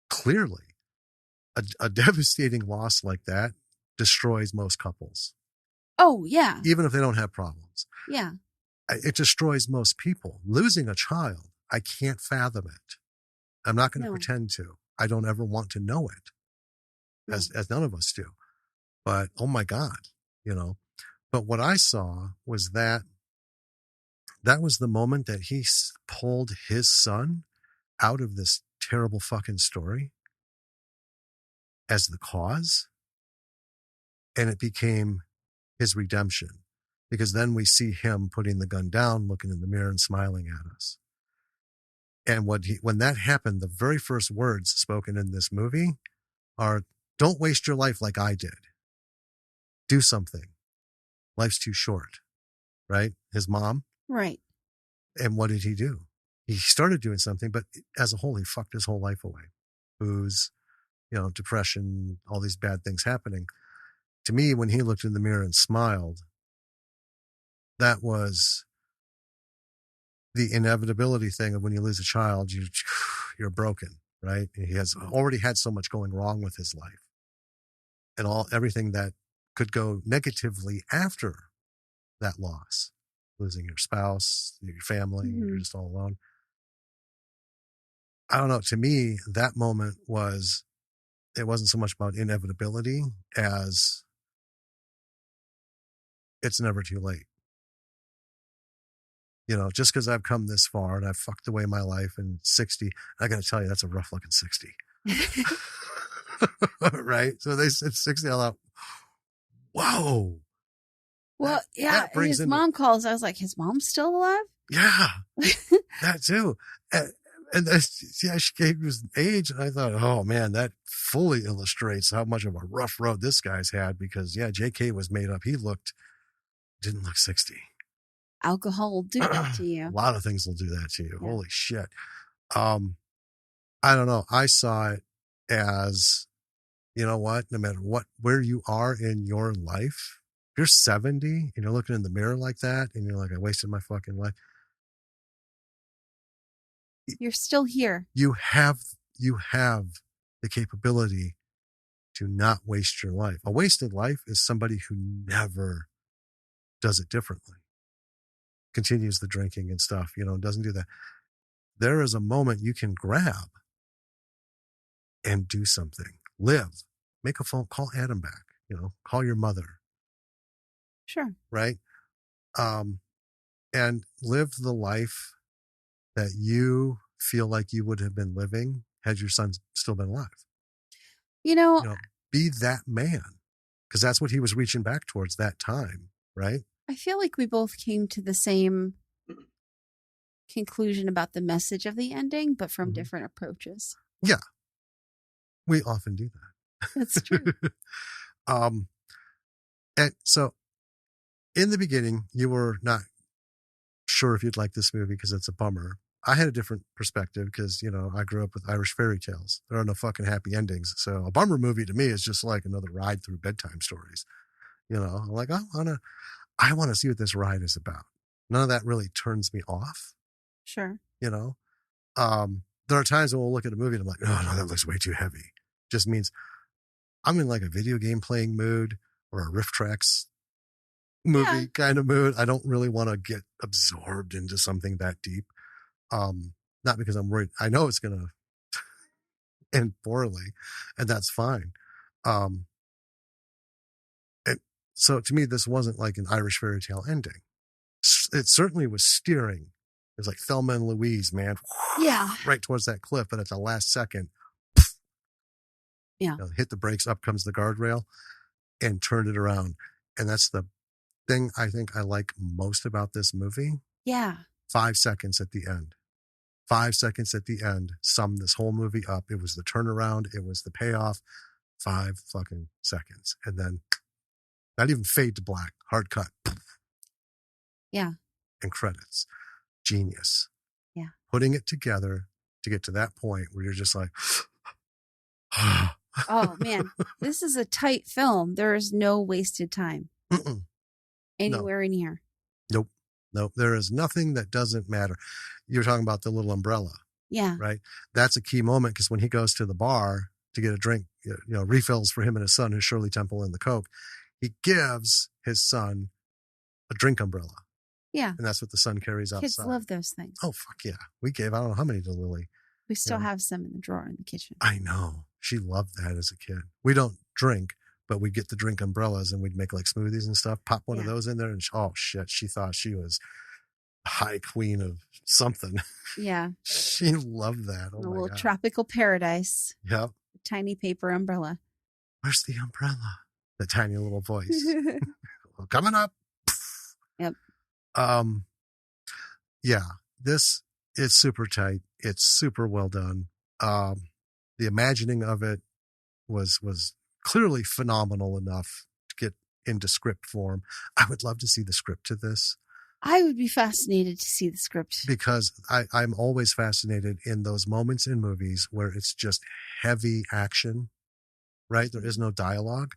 clearly a devastating loss like that destroys most couples. Oh, yeah. Even if they don't have problems. Yeah. It destroys most people. Losing a child, I can't fathom it. I'm not going to pretend to. I don't ever want to know it, as none of us do. But oh my God, But what I saw was that was the moment that he pulled his son out of this terrible fucking story as the cause, and it became his redemption. Because then we see him putting the gun down, looking in the mirror and smiling at us. And when that happened, the very first words spoken in this movie are, "Don't waste your life like I did. Do something. Life's too short." Right? His mom. Right. And what did he do? He started doing something, but as a whole, he fucked his whole life away. Booze, depression, all these bad things happening. To me, when he looked in the mirror and smiled, that was the inevitability thing of when you lose a child, you're broken, right? He has already had so much going wrong with his life and everything that could go negatively after that loss, losing your spouse, your family, you're just all alone. I don't know. To me, that moment it wasn't so much about inevitability as it's never too late. Just because I've come this far and I've fucked away my life in 60, I got to tell you, that's a rough looking 60. Right? So they said 60. I thought, whow. Well, his mom calls. I was like, his mom's still alive? Yeah, that too. And she gave his age, and I thought, oh man, that fully illustrates how much of a rough road this guy's had. Because JK was made up. He didn't look 60. Alcohol will do that to you. A lot of things will do that to you. Yeah. Holy shit. I don't know. I saw it as, you know what? No matter where you are in your life, if you're 70 and you're looking in the mirror like that, and you're like, I wasted my fucking life. You're still here. You have the capability Do not waste your life. A wasted life is somebody who never does it differently, continues the drinking and stuff, doesn't do that. There is a moment you can grab and do something, live, make a phone, call Adam back, call your mother. Sure. Right. And live the life that you feel like you would have been living had your son still been alive. Be that man, because that's what he was reaching back towards that time, right? I feel like we both came to the same conclusion about the message of the ending, but from different approaches. Yeah. We often do that. That's true. And so in the beginning, you were not sure if you'd like this movie because it's a bummer. I had a different perspective because, I grew up with Irish fairy tales. There are no fucking happy endings. So a bummer movie to me is just like another ride through bedtime stories. I'm like, I want to see what this ride is about. None of that really turns me off. Sure. There are times when we'll look at a movie and I'm like, oh, no, that looks way too heavy. Just means I'm in like a video game playing mood or a riff tracks movie kind of mood. I don't really want to get absorbed into something that deep. Not because I'm worried. I know it's going to end poorly, and that's fine. And so to me, this wasn't like an Irish fairy tale ending. It certainly was steering. It was like Thelma and Louise, man. Yeah. Right towards that cliff, but at the last second, hit the brakes, up comes the guardrail, and turned it around. And that's the thing I think I like most about this movie. Yeah. 5 seconds at the end. 5 seconds at the end summed this whole movie up. It was the turnaround. It was the payoff. 5 fucking seconds. And then not even fade to black. Hard cut. Yeah. And credits. Genius. Yeah. Putting it together to get to that point where you're just like, oh, man. This is a tight film. There is no wasted time. Anywhere in here. Nope. There is nothing that doesn't matter. You're talking about the little umbrella. Yeah. Right? That's a key moment because when he goes to the bar to get a drink, refills for him and his son, his Shirley Temple and the Coke, he gives his son a drink umbrella. Yeah. And that's what the son carries outside. Kids love those things. Oh, fuck yeah. We gave, I don't know how many to Lily. We still have some in the drawer in the kitchen. I know. She loved that as a kid. We don't drink, but we'd get the drink umbrellas and we'd make like smoothies and stuff, pop one of those in there, and oh shit, she thought she was high queen of something. Yeah. She loved that. Oh, a my little God. tropical paradise. Yep. Tiny paper umbrella. Where's the umbrella? The tiny little voice. Well, coming up. Yep. Yeah, this is super tight. It's super well done. The imagining of it was clearly phenomenal enough to get into script form. I would love to see the script to this. I would be fascinated to see the script. Because I'm always fascinated in those moments in movies where it's just heavy action, right? There is no dialogue.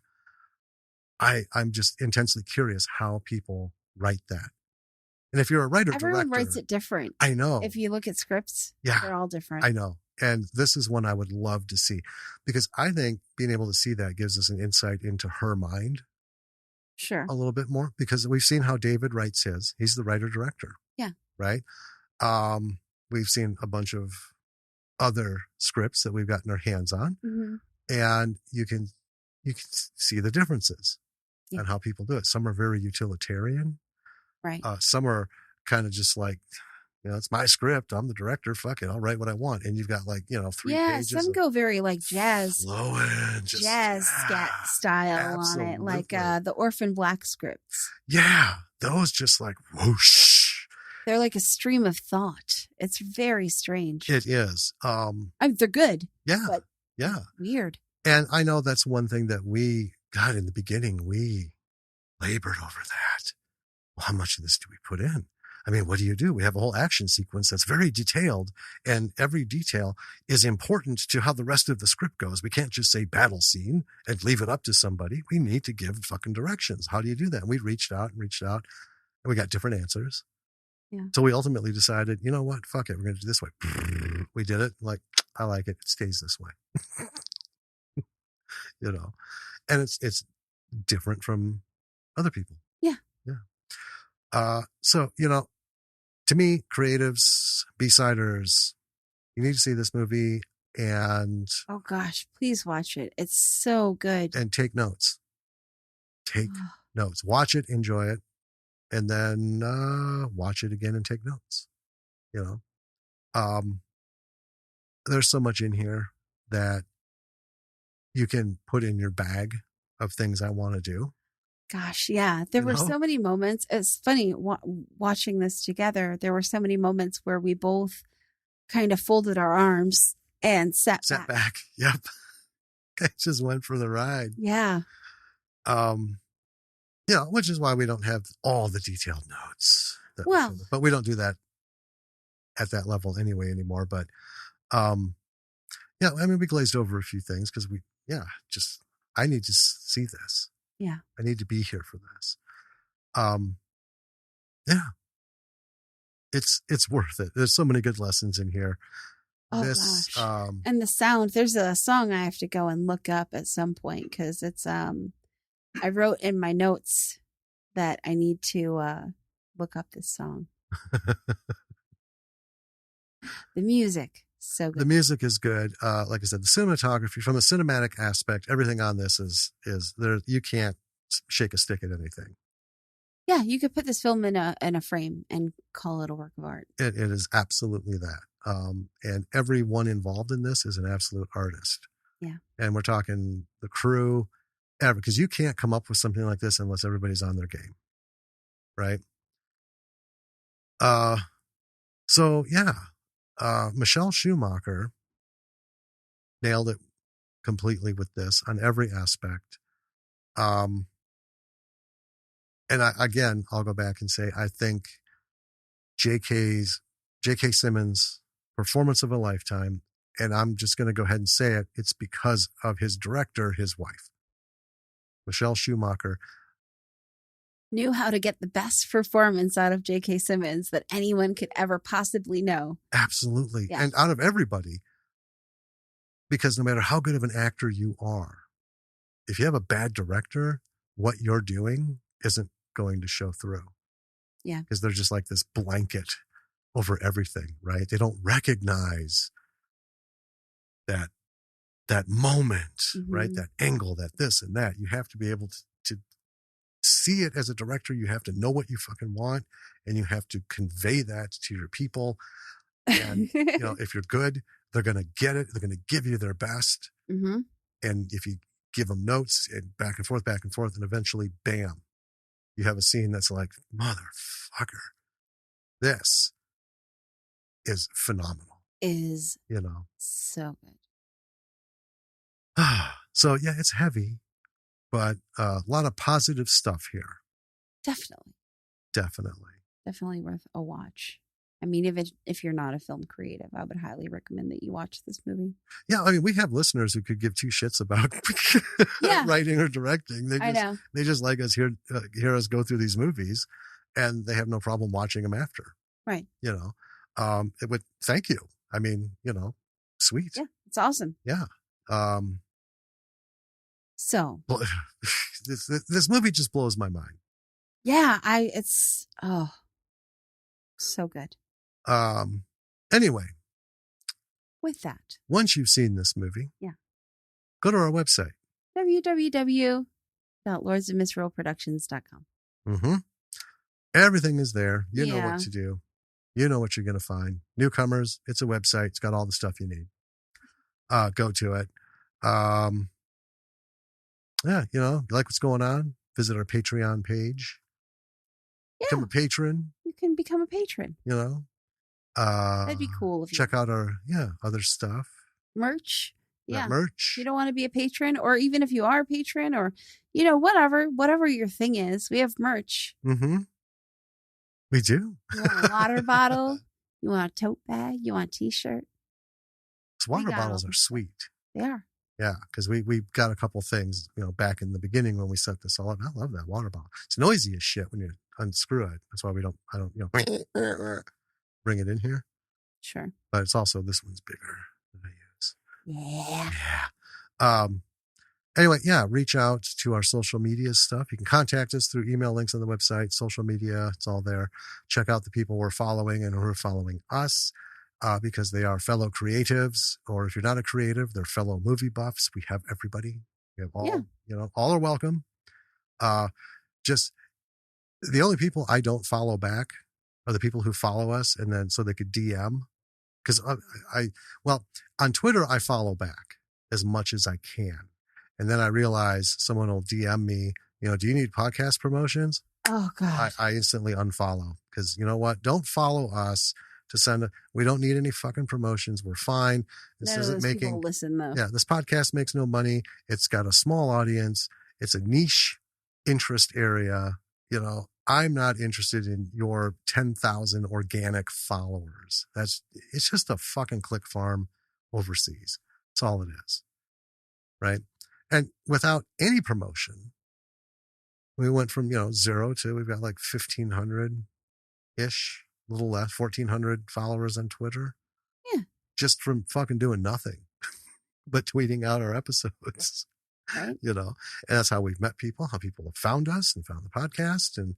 I'm just intensely curious how people write that. And if you're a writer-director... Everyone writes it different. I know. If you look at scripts, they're all different. I know. And this is one I would love to see. Because I think being able to see that gives us an insight into her mind. Sure. A little bit more. Because we've seen how David writes his. He's the writer-director. Yeah. Right? We've seen a bunch of other scripts that we've gotten our hands on. Mm-hmm. And you can see the differences and how people do it. Some are very utilitarian. Right. Some are kind of just like, it's my script. I'm the director. Fuck it. I'll write what I want. And you've got like, 3 pages. Yeah, some go very like jazz. Flowing. Jazz scat style on it. Like the Orphan Black scripts. Yeah. Those just like whoosh. They're like a stream of thought. It's very strange. It is. They're good. Yeah. But yeah. Weird. And I know that's one thing that God, in the beginning, we labored over that. Well, how much of this do we put in? I mean, what do? We have a whole action sequence that's very detailed, and every detail is important to how the rest of the script goes. We can't just say battle scene and leave it up to somebody. We need to give fucking directions. How do you do that? And we reached out, and we got different answers. Yeah. So we ultimately decided, you know what? Fuck it. We're going to do this way. We did it. Like, I like it. It stays this way. you know, and it's different from other people. Yeah. Yeah. So, to me, creatives, B-siders, you need to see this movie and Oh gosh, please watch it. It's so good. take notes. Take notes. Watch it, enjoy it, and then watch it again and take notes. There's so much in here that you can put in your bag of things I want to do. Gosh, yeah. There were so many moments. It's funny watching this together. There were so many moments where we both kind of folded our arms and sat back. Yep. I just went for the ride. Yeah. Which is why we don't have all the detailed notes. But we don't do that at that level anyway anymore. But we glazed over a few things because I need to see this. Yeah. I need to be here for this. It's worth it. There's so many good lessons in here. Oh gosh. And the sound, there's a song I have to go and look up at some point because it's I wrote in my notes that I need to look up this song. The music, so good. The music is good. Like I said, the cinematography, from a cinematic aspect, everything on this is there. You can't shake a stick at anything. Yeah, you could put this film in a frame and call it a work of art. It is absolutely that. And everyone involved in this is an absolute artist. Yeah. And we're talking the crew, because you can't come up with something like this unless everybody's on their game. Right. Michelle Schumacher nailed it completely with this on every aspect. And I'll go back and say, I think JK Simmons' performance of a lifetime, and I'm just going to go ahead and say it, it's because of his director, his wife. Michelle Schumacher knew how to get the best performance out of JK Simmons that anyone could ever possibly know. Absolutely. Yeah. And out of everybody, because no matter how good of an actor you are, if you have a bad director, what you're doing isn't going to show through. Yeah. Because they're just like this blanket over everything, right? They don't recognize that moment, right? That angle, that this and that. You have to be able to see it as a director. You have to know what you fucking want, and you have to convey that to your people. And if you're good, they're going to get it. They're going to give you their best. Mm-hmm. And if you give them notes and back and forth, and eventually, bam, you have a scene that's like, motherfucker, this is phenomenal. Is so good. So yeah, it's heavy, but a lot of positive stuff here. Definitely worth a watch. I mean, if you're not a film creative, I would highly recommend that you watch this movie. Yeah, I mean, we have listeners who could give two shits about writing or directing. They just like us hear us go through these movies, and they have no problem watching them after. Right. It would thank you. I mean, sweet. Yeah, it's awesome. Yeah. So this movie just blows my mind. Yeah, it's so good. Anyway, with that, once you've seen this movie, go to our website, www.lordsofmisrulproductions.com. Mm-hmm. Everything is there. You know what to do. You know what you're going to find. Newcomers, it's a website. It's got all the stuff you need. Go to it. You like what's going on? Visit our Patreon page. Yeah. Become a patron. You can become a patron. That'd be cool. Check out our other stuff. Merch. Yeah. Merch. You don't want to be a patron, or even if you are a patron, or whatever your thing is, we have merch. Mm-hmm. We do. You want a water bottle? You want a tote bag? You want a t-shirt? Those water bottles are sweet. They are. Yeah, because we got a couple things, back in the beginning when we set this all up. I love that water bottle. It's noisy as shit when you unscrew it. That's why I don't bring it in here. Sure. But it's also, this one's bigger than I use. Yeah. Yeah. Anyway, yeah, reach out to our social media stuff. You can contact us through email links on the website, social media. It's all there. Check out the people we're following and who are following us because they are fellow creatives. Or if you're not a creative, they're fellow movie buffs. We have everybody. We have all, all are welcome. Just the only people I don't follow back are the people who follow us and then so they could DM. Because well, on Twitter, I follow back as much as I can. And then I realize someone will DM me, do you need podcast promotions? Oh, God. I instantly unfollow because you know what? Don't follow us to send we don't need any fucking promotions. We're fine. This isn't making people listen though. Yeah, this podcast makes no money. It's got a small audience. It's a niche interest area. I'm not interested in your 10,000 organic followers. It's just a fucking click farm overseas. That's all it is. Right. And without any promotion, we went from, 0 to we've got like 1,500 ish, a little less, 1,400 followers on Twitter. Yeah. Just from fucking doing nothing but tweeting out our episodes. Right. And that's how we've met people, how people have found us and found the podcast. And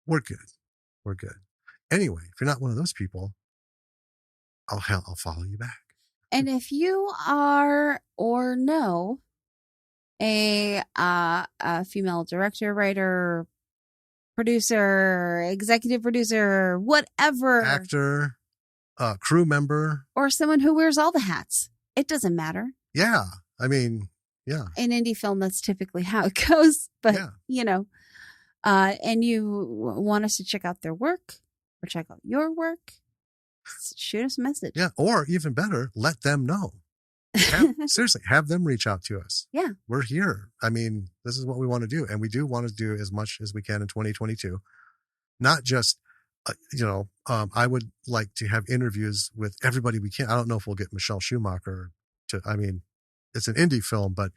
we're good. We're good. Anyway, if you're not one of those people, I'll follow you back. And if you are or know a female director, writer, producer, executive producer, whatever, actor, crew member, or someone who wears all the hats, it doesn't matter. Yeah. I mean, yeah. In indie film, that's typically how it goes. But, and you want us to check out their work or check out your work, shoot us a message. Yeah. Or even better, let them know. Seriously, have them reach out to us. Yeah. We're here. I mean, this is what we want to do. And we do want to do as much as we can in 2022. Not just, I would like to have interviews with everybody we can. I don't know if we'll get Michelle Schumacher it's an indie film, but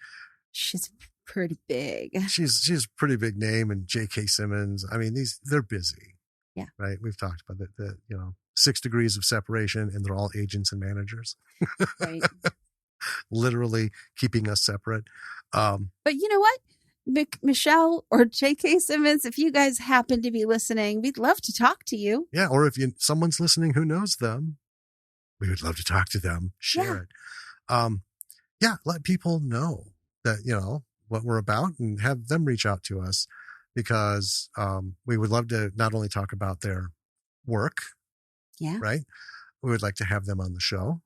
she's pretty big. She's a pretty big name, and JK Simmons. I mean, they're busy. Yeah. Right. We've talked about the 6 degrees of separation, and they're all agents and managers. Right. Literally keeping us separate. But you know what? Michelle or JK Simmons, if you guys happen to be listening, we'd love to talk to you. Yeah. Or if someone's listening who knows them, we would love to talk to them. Share it. Let people know that, what we're about and have them reach out to us because we would love to not only talk about their work. Yeah. Right. We would like to have them on the show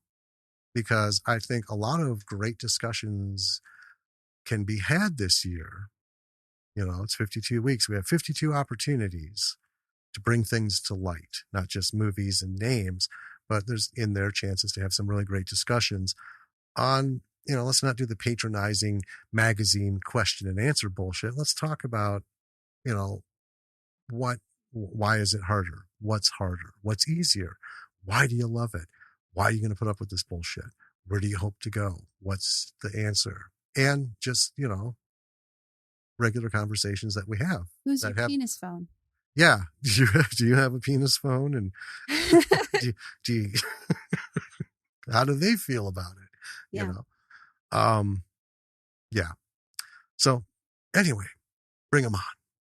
because I think a lot of great discussions can be had this year. It's 52 weeks. We have 52 opportunities to bring things to light, not just movies and names, but there's in there chances to have some really great discussions on, let's not do the patronizing magazine question and answer bullshit. Let's talk about, why is it harder? What's harder? What's easier? Why do you love it? Why are you going to put up with this bullshit? Where do you hope to go? What's the answer? And just, regular conversations that we have. Who's your penis phone? Yeah. Do you have a penis phone? And do you how do they feel about it? Yeah. Yeah. So anyway, bring them on.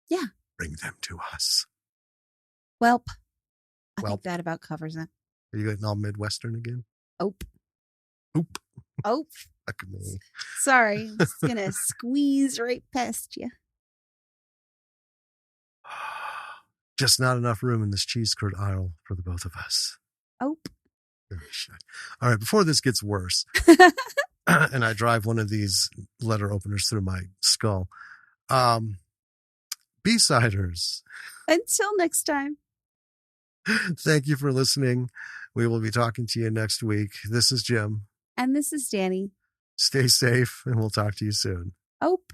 Yeah. Bring them to us. Welp. I think that about covers it. Are you getting all Midwestern again? Oop. Oop. Oop. Fuck me. Sorry. I'm just going to squeeze right past you. Just not enough room in this cheese curd aisle for the both of us. Oop. All right. Before this gets worse, and I drive one of these letter openers through my skull. B-siders. Until next time. Thank you for listening. We will be talking to you next week. This is Jim. And this is Danny. Stay safe, and we'll talk to you soon. Oop.